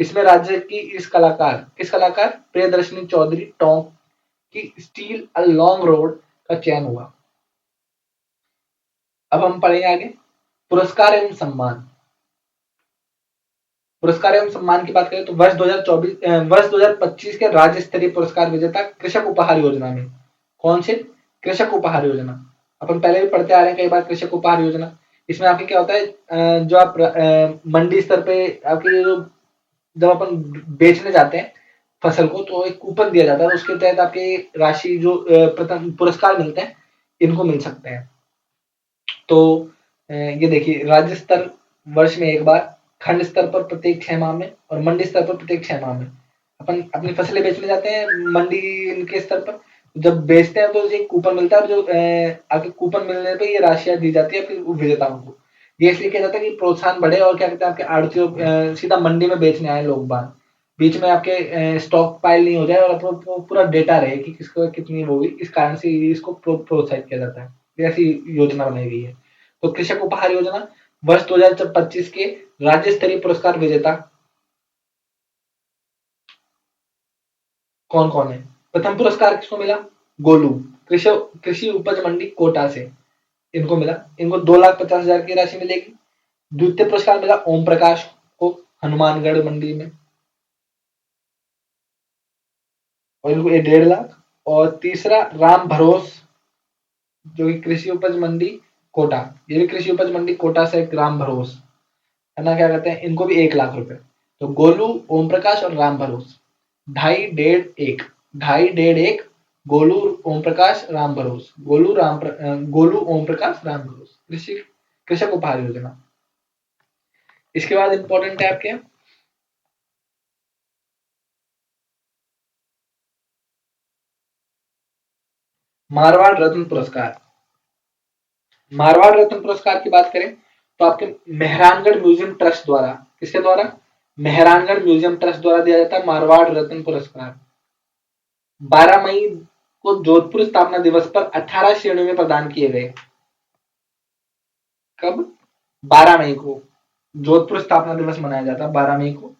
B: इसमें राज्य की किस कलाकार प्रियदर्शनी चौधरी टोंक की स्टील अ लॉन्ग रोड का चयन हुआ। अब हम पढ़ेंगे आगे पुरस्कार एवं सम्मान की बात करें तो वर्ष 2025 के राज्य स्तरीय पुरस्कार विजेता कृषक उपहार योजना में, कौन से? कृषक उपहार योजना। अपन पहले भी पढ़ते आ रहे हैं कई बार कृषक उपहार योजना। इसमें आपके क्या होता है, जो आप मंडी स्तर पे आपके जो जब अपन बेचने जाते हैं फसल को तो एक कूपन दिया जाता है, उसके तहत आपके राशि जो प्रथम पुरस्कार मिलते हैं इनको मिल सकते हैं। तो ये देखिए, राज्य स्तर वर्ष में एक बार, खंड स्तर पर प्रत्येक 6 माह में और मंडी स्तर पर प्रत्येक 6 माह में अपन अपनी फसलें बेचने जाते हैं मंडी इनके स्तर पर। जब बेचते हैं तो एक कूपन मिलता है, जो आपके कूपन मिलने पे ये राशियां दी जाती है फिर विजेताओं को। ये इसलिए किया जाता है कि प्रोत्साहन बढ़े और क्या कहते हैं आपके आड़तियों सीधा मंडी में बेचने आए लोग बाहर, बीच में आपके स्टॉक पाइल नहीं हो जाए और अपना पूरा डेटा रहे कि किसको कितनी वो हुई। इस कारण से इसको प्रोत्साहित किया जाता है, ऐसी योजना बनाई गई है। तो कृषक उपहार योजना वर्ष 2025 के राज्य स्तरीय पुरस्कार विजेता कौन कौन है? प्रथम पुरस्कार किसको मिला? गोलू, कृषि कृषि उपज मंडी कोटा से इनको मिला, इनको 2,50,000 की राशि मिलेगी। द्वितीय पुरस्कार मिला ओम प्रकाश को हनुमानगढ़ मंडी में, और इनको 1,50,000। और तीसरा राम भरोस, जो कि कृषि उपज मंडी कोटा, ये भी कृषि उपज मंडी कोटा से राम भरोस है ना, क्या कहते हैं, इनको भी 1,00,000 रुपए। तो गोलू, ओम प्रकाश और राम भरोस, 2.5, 1.5, 1, 2.5, 1.5, 1, गोलू, ओम प्रकाश, राम भरोस, गोलू, ओम प्रकाश, राम भरोस, कृषि कृषक उपहार योजना। इसके बाद इंपॉर्टेंट है आपके मारवाड़ रत्न पुरस्कार। मारवाड़ रत्न पुरस्कार की बात करें तो आपके मेहरानगढ़ म्यूजियम ट्रस्ट द्वारा, किसके द्वारा? मेहरानगढ़ म्यूजियम ट्रस्ट द्वारा दिया जाता है मारवाड़ रत्न पुरस्कार। 12 मई को जोधपुर स्थापना दिवस पर 18 श्रेणियों में प्रदान किए गए। कब? 12 मई को जोधपुर स्थापना दिवस मनाया जाता है 12 मई को।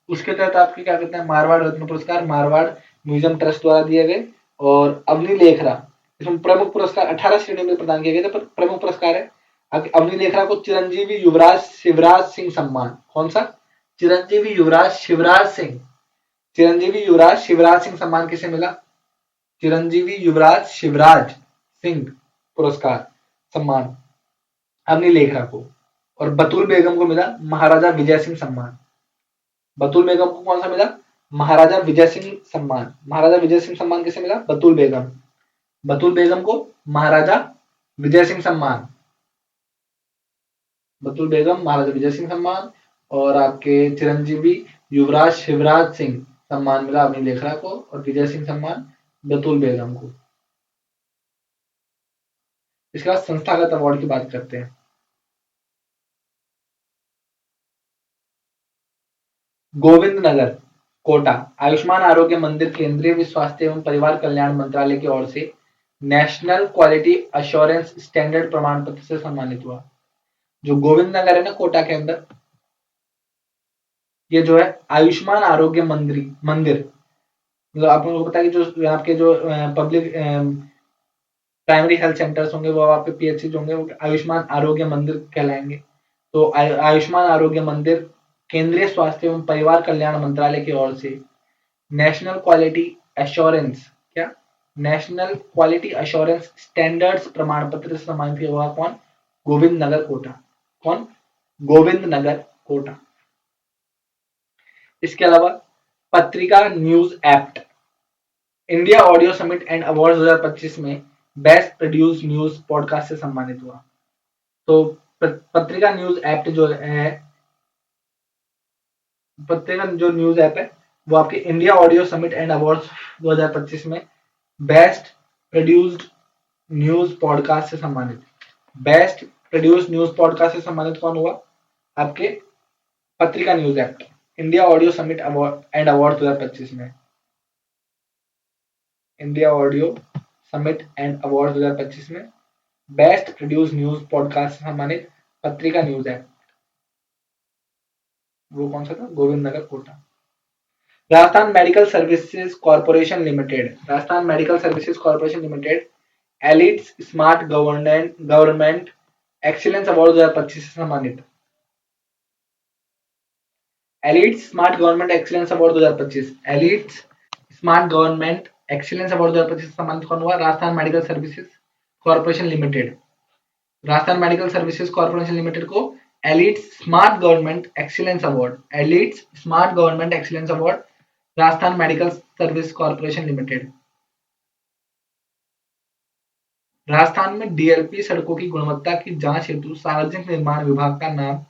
B: उसके तहत आपके क्या कहते हैं मारवाड़ रत्न पुरस्कार मारवाड़ म्यूजियम ट्रस्ट द्वारा दिए गए। और अवनी लेखरा, इसमें प्रमुख पुरस्कार 18 श्रेणियों में प्रदान किए गए थे, पर प्रमुख पुरस्कार है अवनी लेखरा को चिरंजीवी युवराज शिवराज सिंह सम्मान। कौन सा? चिरंजीवी युवराज शिवराज सिंह, चिरंजीवी युवराज शिवराज सिंह सम्मान किसे मिला? चिरंजीवी युवराज शिवराज सिंह पुरस्कार सम्मान अवनी लेखरा को। और बतुल बेगम को मिला महाराजा विजय सिंह सम्मान। बतुल बेगम को कौन सा मिला? महाराजा विजय सिंह सम्मान। महाराजा विजय सिंह सम्मान किसे मिला? बतुल बेगम, बतुल बेगम को महाराजा विजय सिंह सम्मान, बतुल बेगम महाराजा विजय सिंह सम्मान। और आपके चिरंजीवी युवराज शिवराज सिंह सम्मान मिला अवनी लेखरा को, और विजय सिंह सम्मान बतुल बेगम को। इसके बाद संस्थागत अवार्ड की बात करते हैं। गोविंद नगर कोटा आयुष्मान आरोग्य मंदिर केंद्रीय स्वास्थ्य एवं परिवार कल्याण मंत्रालय की ओर से नेशनल क्वालिटी अश्योरेंस स्टैंडर्ड प्रमाण पत्र से सम्मानित हुआ। जो गोविंद नगर है ना कोटा के अंदर, ये जो है आयुष्मान आरोग्य मंदिर, मतलब आप लोगों को पता है कि जो आपके जो पब्लिक प्राइमरी हेल्थ सेंटर्स होंगे वो आपके पीएचसी होंगे वो आयुष्मान आरोग्य मंदिर कहलाएंगे। तो आयुष्मान आरोग्य मंदिर केंद्रीय स्वास्थ्य एवं परिवार कल्याण मंत्रालय की ओर से नेशनल क्वालिटी एश्योरेंस, क्या? नेशनल क्वालिटी एश्योरेंस स्टैंडर्ड्स प्रमाण पत्र से सम्मानित हुआ कौन? गोविंद नगर कोटा। कौन? गोविंद नगर कोटा। इसके अलावा पत्रिका news act India audio summit and award 2025 में बेस्ट प्रोड्यूस न्यूज पॉडकास्ट से सम्मानित हुआ। तो पत्रिका न्यूज एक्ट जो है, पत्रिका जो न्यूज ऐप है वो आपके India audio summit and awards 2025 में बेस्ट प्रोड्यूस्ड न्यूज पॉडकास्ट से सम्मानित। बेस्ट प्रोड्यूस्ड न्यूज पॉडकास्ट से सम्मानित कौन हुआ? आपके पत्रिका news act India audio summit and award 2025 में। India audio summit and award 2025 में बेस्ट प्रोड्यूस न्यूज पॉडकास्ट से सम्मानित पत्रिका न्यूज एक्ट, वो कौन सा था? Govind Nagar Kota. Rajasthan medical services corporation limited, Rajasthan medical services corporation limited Elets smart government excellence award 2025 से सम्मानित। Elets smart government excellence award 2025, Elets smart government excellence award 2025 से सम्मानित कौन हुआ? Rajasthan medical services corporation limited, Rajasthan medical services corporation limited को elite smart government excellence award, elite smart government excellence award Rajasthan medical service corporation limited. Rajasthan में DLP सड़कों की गुणवत्ता की जांच हेतु सार्वजनिक निर्माण विभाग का नाम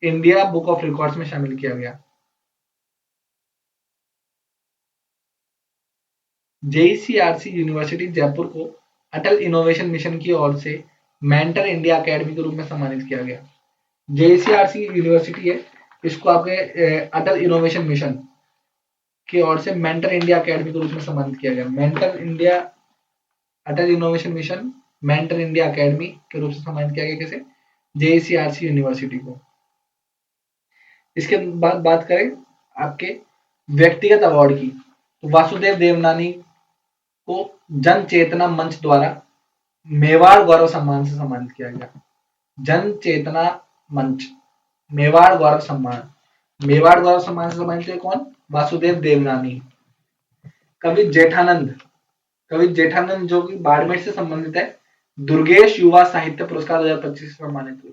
B: इंडिया बुक ऑफ रिकॉर्ड्स में शामिल किया गया। जेईसीआरसी यूनिवर्सिटी जयपुर को अटल इनोवेशन मिशन की ओर से मेंटर इंडिया अकेडमी के रूप में सम्मानित किया गया। जेईसीआरसी यूनिवर्सिटी है, इसको आपके अटल इनोवेशन मिशन की ओर से मेंटर इंडिया अकेडमी के रूप में सम्मानित किया गया। Mentor India Atal innovation mission mentor India academy के रूप से सम्मानित किया गया किसे? जेईसीआरसी यूनिवर्सिटी को। इसके बाद बात करें आपके व्यक्तिगत अवार्ड की, तो वासुदेव देवनानी को जन चेतना मंच द्वारा मेवाड़ गौरव सम्मान से सम्मानित किया गया। जन चेतना मंच मेवाड़ गौरव सम्मान, मेवाड़ गौरव सम्मान से सम्मानित किया कौन? वासुदेव देवनानी। कवि जेठानंद, कवि जेठानंद जो कि बाड़मेर से संबंधित है, दुर्गेश युवा साहित्य पुरस्कार 2025 से सम्मानित हुए।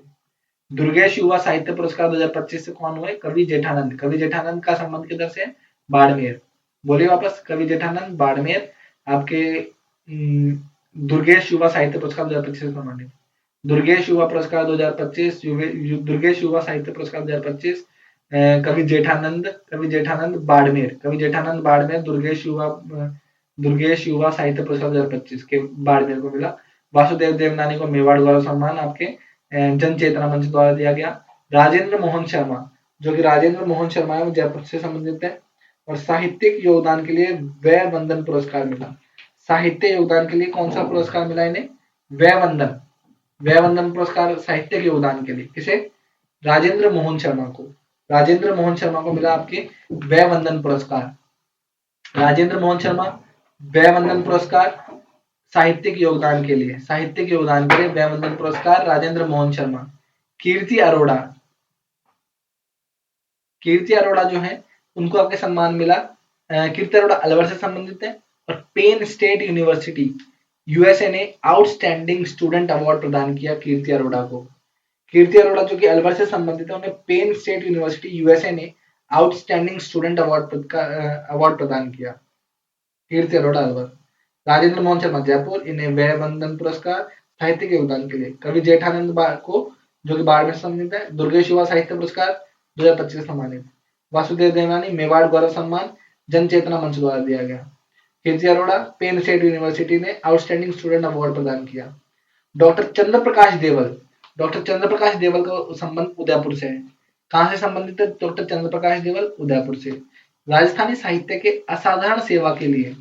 B: दुर्गेश युवा साहित्य पुरस्कार 2025 से कौन हुए? कवि जेठानंद। कवि जेठानंद का संबंध किधर से है? बाड़मेर। बोलिए वापस, कवि जेठानंद बाड़मेर आपके दुर्गेश युवा साहित्य पुरस्कार 2025 से सम्मानित। दुर्गेश युवा पुरस्कार 2025, दुर्गेश युवा साहित्य पुरस्कार 2025 कवि जेठानंद बाड़मेर, कवि जेठानंद बाड़मेर दुर्गेश युवा साहित्य पुरस्कार 2025 के बाड़मेर को मिला। वासुदेव देवनानी को मेवाड़ गौरव सम्मान आपके जन चेतना मंच द्वारा दिया गया। राजेंद्र मोहन शर्मा, जो कि राजेंद्र मोहन शर्मा है, वो जयपुर से संबंधित है, और साहित्यिक योगदान के लिए वय वंदन पुरस्कार मिला। साहित्य योगदान के लिए कौन सा पुरस्कार मिला इन्हें? वय वंदन पुरस्कार साहित्यिक योगदान के लिए। किसे? राजेंद्र मोहन शर्मा को। राजेंद्र मोहन शर्मा को मिला आपके वय वंदन पुरस्कार। राजेंद्र मोहन शर्मा वय वंदन पुरस्कार साहित्यिक योगदान के लिए, साहित्यिक योगदान के लिए वय वंदन पुरस्कार राजेंद्र मोहन शर्मा। कीर्ति अरोड़ा, कीर्ति अरोड़ा जो है उनको आपके सम्मान मिला। कीर्ति अरोड़ा अलवर से संबंधित है, और पेन स्टेट यूनिवर्सिटी यूएसए ने आउटस्टैंडिंग स्टूडेंट अवार्ड प्रदान किया कीर्ति अरोड़ा को। कीर्ति अरोड़ा जो कि अलवर से संबंधित है, उन्हें पेन स्टेट यूनिवर्सिटी यूएसए ने आउटस्टैंडिंग स्टूडेंट अवार्ड प्रदान किया। कीर्ति अरोड़ा अलवर। राजेंद्र मोहन शर्मा जयपुर, इन्हें वय वंदन पुरस्कार साहित्यिक योगदान के लिए। कवि जेठानंद को जो कि बाड़मेर से संबंधित है, दुर्गेश युवा साहित्य पुरस्कार 2025 सम्मानित। वासुदेव देवनानी मेवाड़ गौरव सम्मान जन चेतना मंच द्वारा दिया गया। कीर्ति अरोड़ा पेन स्टेट यूनिवर्सिटी ने आउटस्टैंडिंग स्टूडेंट अवार्ड प्रदान किया। डॉक्टर चंद्रप्रकाश देवल, डॉक्टर चंद्रप्रकाश देवल का संबंध उदयपुर से है। कहां से संबंधित है डॉक्टर चंद्रप्रकाश देवल? उदयपुर से। राजस्थानी साहित्य के असाधारण सेवा के लिए,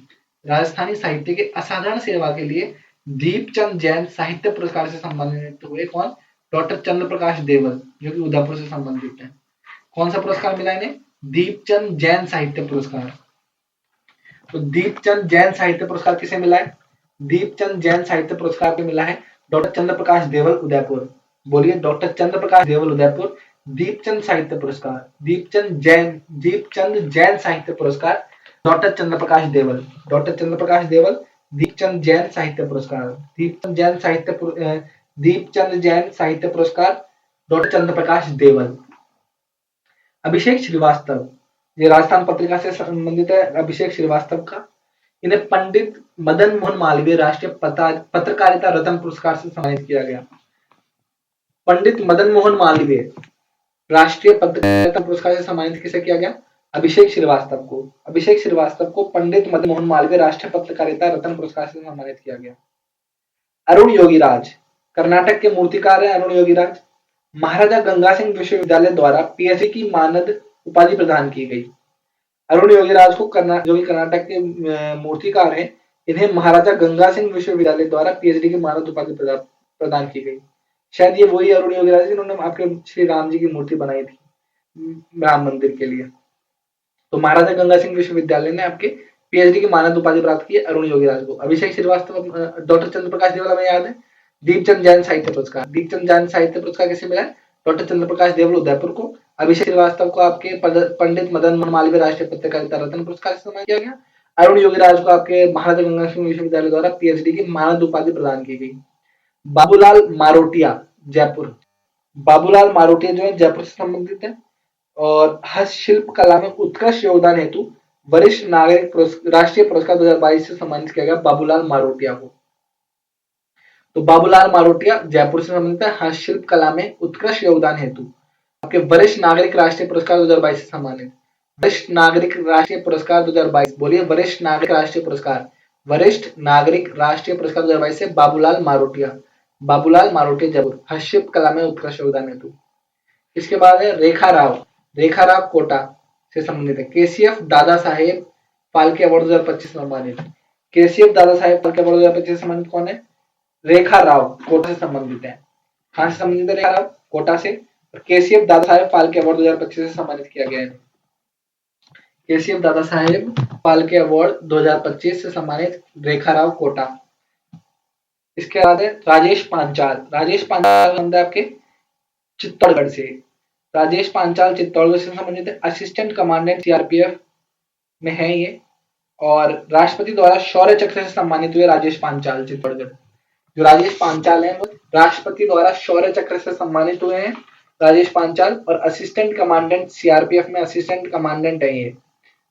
B: राजस्थानी साहित्य के असाधारण सेवा के लिए दीपचंद जैन साहित्य पुरस्कार से सम्मानित हुए कौन? डॉक्टर चंद्रप्रकाश देवल, जो कि उदयपुर से संबंधित है। कौन सा पुरस्कार मिला इन्हें? दीपचंद जैन साहित्य पुरस्कार। तो दीपचंद जैन साहित्य पुरस्कार किसे मिला है? दीपचंद जैन साहित्य पुरस्कार को मिला है डॉक्टर चंद्रप्रकाश देवल उदयपुर। बोलिए, डॉक्टर चंद्रप्रकाश देवल उदयपुर दीपचंद साहित्य पुरस्कार, दीपचंद जैन साहित्य पुरस्कार डॉक्टर चंद्रप्रकाश देवल, डॉक्टर चंद्रप्रकाश देवल दीपचंद जैन साहित्य पुरस्कार, दीपचंद जैन साहित्य पुरस्कार डॉक्टर चंद्रप्रकाश देवल। अभिषेक श्रीवास्तव, ये राजस्थान पत्रिका से संबंधित है। अभिषेक श्रीवास्तव का, इन्हें पंडित मदन मोहन मालवीय राष्ट्रीय पत्रकारिता रत्न पुरस्कार से सम्मानित किया गया। पंडित मदन मोहन मालवीय राष्ट्रीय पत्रकारिता पुरस्कार से सम्मानित किसे किया गया? अभिषेक श्रीवास्तव को। अभिषेक श्रीवास्तव को पंडित मदन मोहन मालवीय राष्ट्रीय पत्रकारिता रत्न पुरस्कार से सम्मानित किया गया। अरुण योगीराज, कर्नाटक के मूर्तिकार है अरुण योगीराज। महाराजा गंगा सिंह विश्वविद्यालय द्वारा पीएचडी की मानद उपाधि प्रदान की गई। अरुण योगीराज को जो कि कर्नाटक के मूर्तिकार हैं, इन्हें महाराजा गंगा सिंह विश्वविद्यालय द्वारा पीएचडी की मानद उपाधि प्रदान की गई। शायद ये वही अरुण योगीराज जिन्होंने आपके श्री राम जी की मूर्ति बनाई थी राम मंदिर के लिए। तो महाराजा गंगा सिंह विश्वविद्यालय ने आपके पीएचडी की मानद उपाधि प्राप्त की अरुण योगीराज को। अभिषेक श्रीवास्तव, डॉक्टर चंद्रप्रकाश देवल हमें याद है। दीपचंद जैन साहित्य पुरस्कार, दीपचंद जैन साहित्य पुरस्कार किसे मिला है? डॉक्टर चंद्रप्रकाश देवल उदयपुर को। अभिषेक श्रीवास्तव को आपके पंडित मदन मोहन मालवीय राष्ट्रीय पत्रकारिता रत्न पुरस्कार से सम्मानित किया गया। अरुण योगीराज को आपके महाराजा गंगा सिंह विश्वविद्यालय द्वारा पीएचडी की मानद उपाधि प्रदान की गई। बाबूलाल मारोटिया, जयपुर। बाबूलाल मारोटिया जो है जयपुर से संबंधित है। और हस्तशिल्प कला में उत्कृष्ट योगदान हेतु वरिष्ठ नागरिक राष्ट्रीय पुरस्कार 2022 से सम्मानित किया गया बाबूलाल मारोटिया को। तो बाबूलाल मारोटिया जयपुर से संबंधित है, हस्तशिल्प कला में उत्कृष्ट योगदान हेतु आपके वरिष्ठ नागरिक राष्ट्रीय पुरस्कार 2022 से सम्मानित। वरिष्ठ नागरिक राष्ट्रीय पुरस्कार 2022, बोलिए वरिष्ठ नागरिक राष्ट्रीय पुरस्कार, वरिष्ठ नागरिक राष्ट्रीय पुरस्कार 2022 से बाबूलाल मारोटिया, बाबूलाल मारोटिया जयपुर, हस्तशिल्प कला में उत्कृष्ट योगदान हेतु। इसके बाद है रेखा राव, रेखा राव कोटा से संबंधित है, केसीएफ दादा साहेब फाल्के अवार्ड 2025 सम्मानित। केसीएफ दादा साहेब फाल्के अवार्ड 2025 से सम्मानित कौन है? रेखा राव कोटा से संबंधित है। कहां से संबंधित है रेखा राव? कोटा से। केसीएफ दादा साहेब फाल्के अवार्ड 2025 से सम्मानित किया गया है। केसीएफ दादा साहेब फाल्के अवार्ड 2025 से सम्मानित रेखा राव कोटा। इसके बाद है राजेश पांचाल, राजेश पांचाल आपके चित्तौड़गढ़ से। राजेश पांचाल चित्तौड़गढ़ से संबंधित है, असिस्टेंट कमांडेंट सीआरपीएफ में है ये, और राष्ट्रपति द्वारा शौर्य चक्र से सम्मानित हुए राजेश पांचाल चित्तौड़गढ़। जो राजेश पांचाल है वो राष्ट्रपति द्वारा शौर्य चक्र से सम्मानित हुए हैं राजेश पांचाल, और असिस्टेंट कमांडेंट सीआरपीएफ में असिस्टेंट कमांडेंट है ये,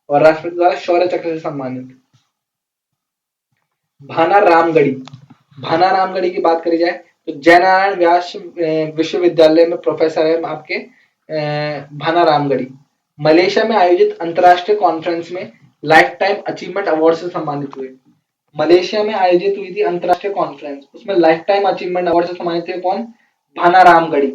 B: और राष्ट्रपति द्वारा शौर्य चक्र से सम्मानित। भाना रामगढ़ी, भाना रामगढ़ी की बात करी जाए तो जयनारायण व्यास विश्वविद्यालय में प्रोफेसर है आपके भाना रामगढ़ी। मलेशिया में आयोजित अंतरराष्ट्रीय कॉन्फ्रेंस में लाइफ टाइम अचीवमेंट अवार्ड से सम्मानित हुए। मलेशिया में आयोजित हुई थी अंतरराष्ट्रीय कॉन्फ्रेंस, उसमें लाइफ टाइम अचीवमेंट अवार्ड से सम्मानित हुए कौन? भाना रामगढ़ी।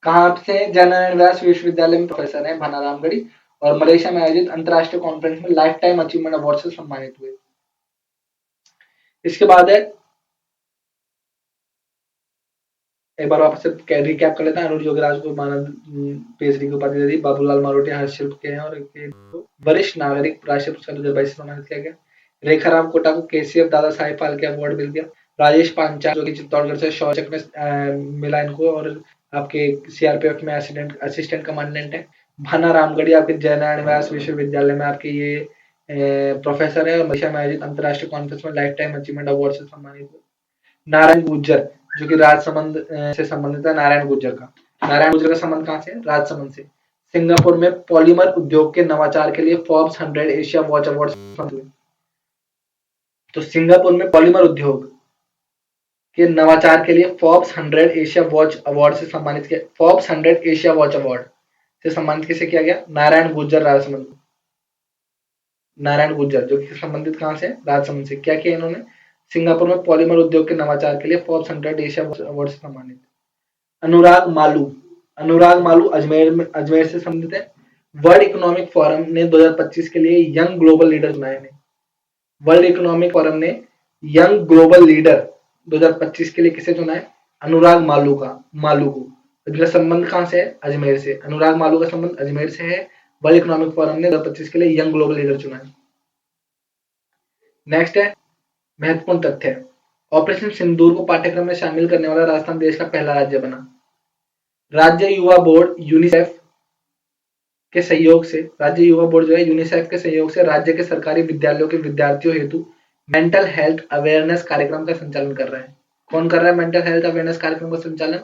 B: कहां से? जयनारायण व्यास विश्वविद्यालय में प्रोफेसर है भाना रामगढ़ी, और मलेशिया में आयोजित अंतरराष्ट्रीय कॉन्फ्रेंस में लाइफ टाइम अचीवमेंट अवार्ड से सम्मानित हुए। इसके बाद है, एक बार वापस से रिकैप कर लेते हैं। अरुण योगराज को मानद पीएचडी की उपाधि दे दी। बाबूलाल मारोटिया हस्तशिल्प के हैं, और वरिष्ठ नागरिक राष्ट्रीय पुरस्कार 2022 से सम्मानित किया गया। रेखा राव कोटा को केसीएफ दादा साहेब फाल्के अवार्ड मिल गया। राजेश पांचाल जो कि चित्तौड़गढ़ से शौर्य चक्र में मिला इनको, और आपके सीआरपीएफ में असिस्टेंट कमांडेंट है। भाना रामगढ़ी आपके जयनारायण व्यास विश्वविद्यालय में आपके ये प्रोफेसर है, और मलेशिया में आयोजित अंतरराष्ट्रीय कॉन्फ्रेंस में लाइफ टाइम अचीवमेंट अवार्ड से सम्मानित हुए। नारायण गुर्जर जो कि राजसमंद से संबंधित है, नारायण गुर्जर का संबंध कहां से? राजसमंद से। सिंगापुर में पॉलीमर उद्योग के नवाचार के लिए फोर्ब्स 100 एशिया वॉच अवार्ड। तो सिंगापुर में पॉलीमर उद्योग के नवाचार के लिए फोर्ब्स 100 एशिया वॉच अवार्ड से सम्मानित किया। फोर्ब्स 100 एशिया वॉच अवार्ड से सम्मानित किसे किया गया? नारायण गुर्जर राजसमंद। नारायण गुर्जर जो कि संबंधित कहां से? राजसमंद से। क्या किया इन्होंने? सिंगापुर में पॉलीमर उद्योग के नवाचार के लिए फोर्ब्स 100 एशिया अवार्ड से सम्मानित। अनुराग मालू अजमेर से संबंधित है। वर्ल्ड इकोनॉमिक फोरम ने 2025 के लिए यंग ग्लोबल लीडर चुनाए ने। वर्ल्ड इकोनॉमिक फोरम ने यंग ग्लोबल लीडर 2025 के लिए किसे चुना है? अनुराग मालू को। इनका संबंध कहां से है? अजमेर से। अनुराग मालू का संबंध अजमेर से है। वर्ल्ड इकोनॉमिक फोरम ने 2025 के लिए यंग ग्लोबल लीडर चुना है। नेक्स्ट है महत्वपूर्ण तथ्य, ऑपरेशन सिंदूर को पाठ्यक्रम में शामिल करने वाला राजस्थान देश का पहला राज्य बना। राज्य युवा बोर्ड यूनिसेफ के सहयोग से, राज्य युवा बोर्ड जो है यूनिसेफ के सहयोग से राज्य के सरकारी विद्यालयों के विद्यार्थियों हेतु मेंटल हेल्थ अवेयरनेस कार्यक्रम का संचालन कर रहा है। कौन कर रहा है मेंटल हेल्थ अवेयरनेस कार्यक्रम का संचालन?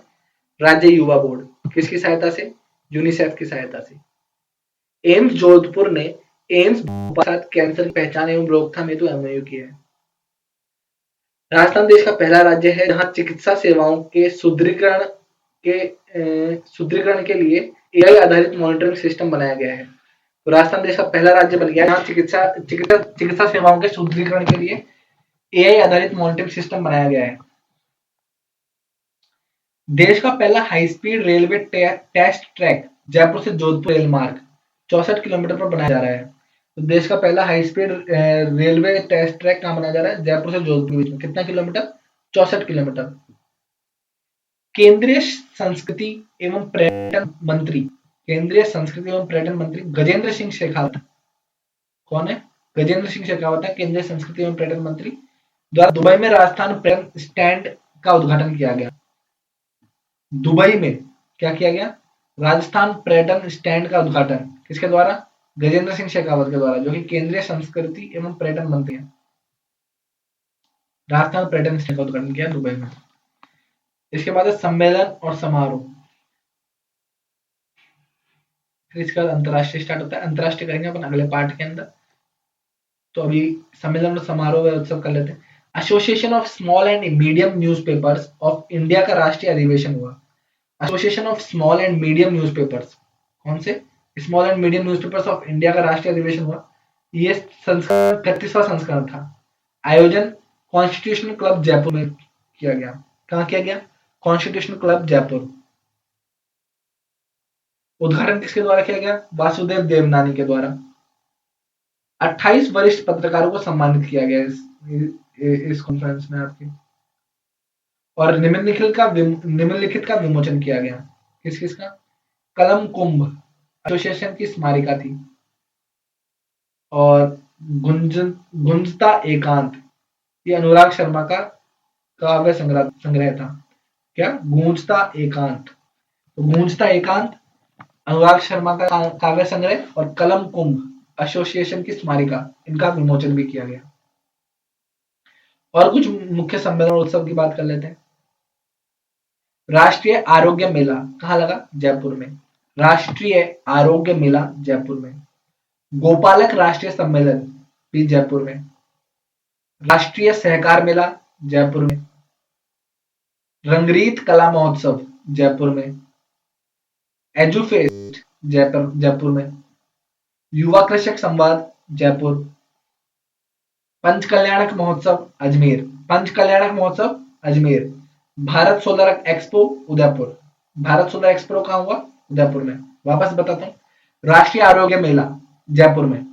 B: राज्य युवा बोर्ड। किसकी सहायता से? यूनिसेफ की सहायता से। एम्स जोधपुर ने एम्स कैंसर की पहचान एवं रोकथाम हेतु एमओयू किया है। राजस्थान देश का पहला राज्य है जहां चिकित्सा सेवाओं के सुदृढ़ीकरण के लिए एआई आधारित मॉनिटरिंग सिस्टम बनाया गया है। तो राजस्थान देश का पहला राज्य बन गया जहां चिकित्सा सेवाओं के सुदृढ़ीकरण के लिए एआई आधारित मॉनिटरिंग सिस्टम बनाया गया है। देश का पहला high speed railway test track Jaipur से जोधपुर रेल मार्ग 64 किलोमीटर पर बनाया जा रहा है। तो देश का पहला high speed railway test track कहां बनाया जा रहा है? जयपुर से जोधपुर बीच में। कितना किलोमीटर? 64 किलोमीटर। केंद्रीय संस्कृति एवं पर्यटन मंत्री गजेंद्र सिंह शेखावत, कौन है? गजेंद्र सिंह शेखावत है केंद्रीय संस्कृति एवं पर्यटन मंत्री, द्वारा दुबई में राजस्थान पर्यटन स्टैंड का उद्घाटन किया गया। दुबई में क्या किया गया? राजस्थान पर्यटन स्टैंड का उद्घाटन किसके द्वारा? गजेंद्र सिंह शेखावत के द्वारा, जो कि केंद्रीय संस्कृति एवं पर्यटन मंत्री हैं। राजस्थान पर्यटन स्टैंड का उद्घाटन किया दुबई में। इसके बाद है सम्मेलन और समारोह। फिर इसके बाद अंतरराष्ट्रीय स्टार्ट होता है, अंतरराष्ट्रीय करेंगे अपन अगले पार्ट के अंदर। तो अभी सम्मेलन और समारोह व उत्सव कर लेते हैं। Association of small and medium newspapers of India का राष्ट्रीय अधिवेशन हुआ। Association of small and medium newspapers, कौन से? Small and medium newspapers of India का राष्ट्रीय अधिवेशन हुआ। ये संस्करण 31वां संस्करण था। आयोजन कॉन्स्टिट्यूशनल क्लब जयपुर में किया गया। कहाँ किया गया? Constitutional club Jaipur. उद्घाटन किसके द्वारा किया गया? वासुदेव देवनानी के द्वारा। 28 वरिष्ठ पत्रकारों को सम्मानित किया गया इस कॉन्फ्रेंस में आपकी। और निम्नलिखित का विमोचन किया गया। किस किस का? कलम कुंभ एसोसिएशन की स्मारिका थी। और गुंजता एकांत, ये अनुराग शर्मा का काव्य संग्रह था। क्या? गूंजता एकांत। तो गूंजता एकांत अनुराग शर्मा का काव्य संग्रह और कलम कुंभ एसोसिएशन की स्मारिका, इनका विमोचन भी किया गया। और कुछ मुख्य सम्मेलन और उत्सव की बात कर लेते हैं। राष्ट्रीय आरोग्य मेला कहाँ लगा? जयपुर में। राष्ट्रीय आरोग्य मेला जयपुर में। गोपालक राष्ट्रीय सम्मेलन भी जयपुर में। राष्ट्रीय सहकार मेला जयपुर में। रंगरीत कला महोत्सव जयपुर में। एजुफेस्ट जयपुर में। युवा कृषक संवाद जयपुर। पंचकल्याणक महोत्सव अजमेर। पंचकल्याणक महोत्सव Ajmer. Bharat solar expo Udaipur. Bharat solar expo कहाँ हुआ? उदयपुर में। वापस बताता हूँ। राष्ट्रीय आरोग्य मेला जयपुर में।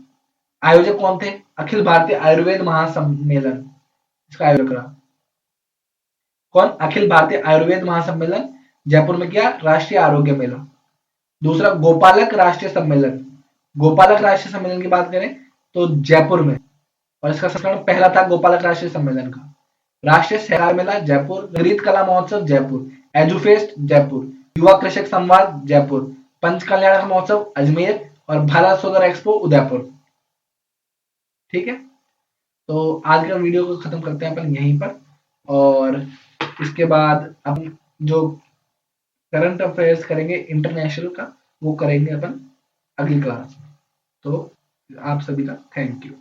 B: आयोजक कौन थे? अखिल भारतीय आयुर्वेद महासम्मेलन, इसका आयोजक रहा कौन? अखिल भारतीय आयुर्वेद महासम्मेलन जयपुर में किया राष्ट्रीय आरोग्य मेला। दूसरा गोपालक राष्ट्रीय सम्मेलन। गोपालक राष्ट्रीय सम्मेलन की बात करें तो जयपुर में, और इसका संस्करण पहला था गोपालक राष्ट्रीय सम्मेलन का। राष्ट्रीय सहकार मेला जयपुर। गीत कला महोत्सव जयपुर। एजुफेस्ट जयपुर। युवा कृषक संवाद जयपुर। पंचकल्याण महोत्सव अजमेर। और भारत सोलर एक्सपो उदयपुर। ठीक है, तो आज का वीडियो को खत्म करते हैं अपन यहीं पर। और इसके बाद अपन जो करंट अफेयर्स करेंगे इंटरनेशनल का, वो करेंगे अपन अगली क्लास में। तो आप सभी का थैंक यू।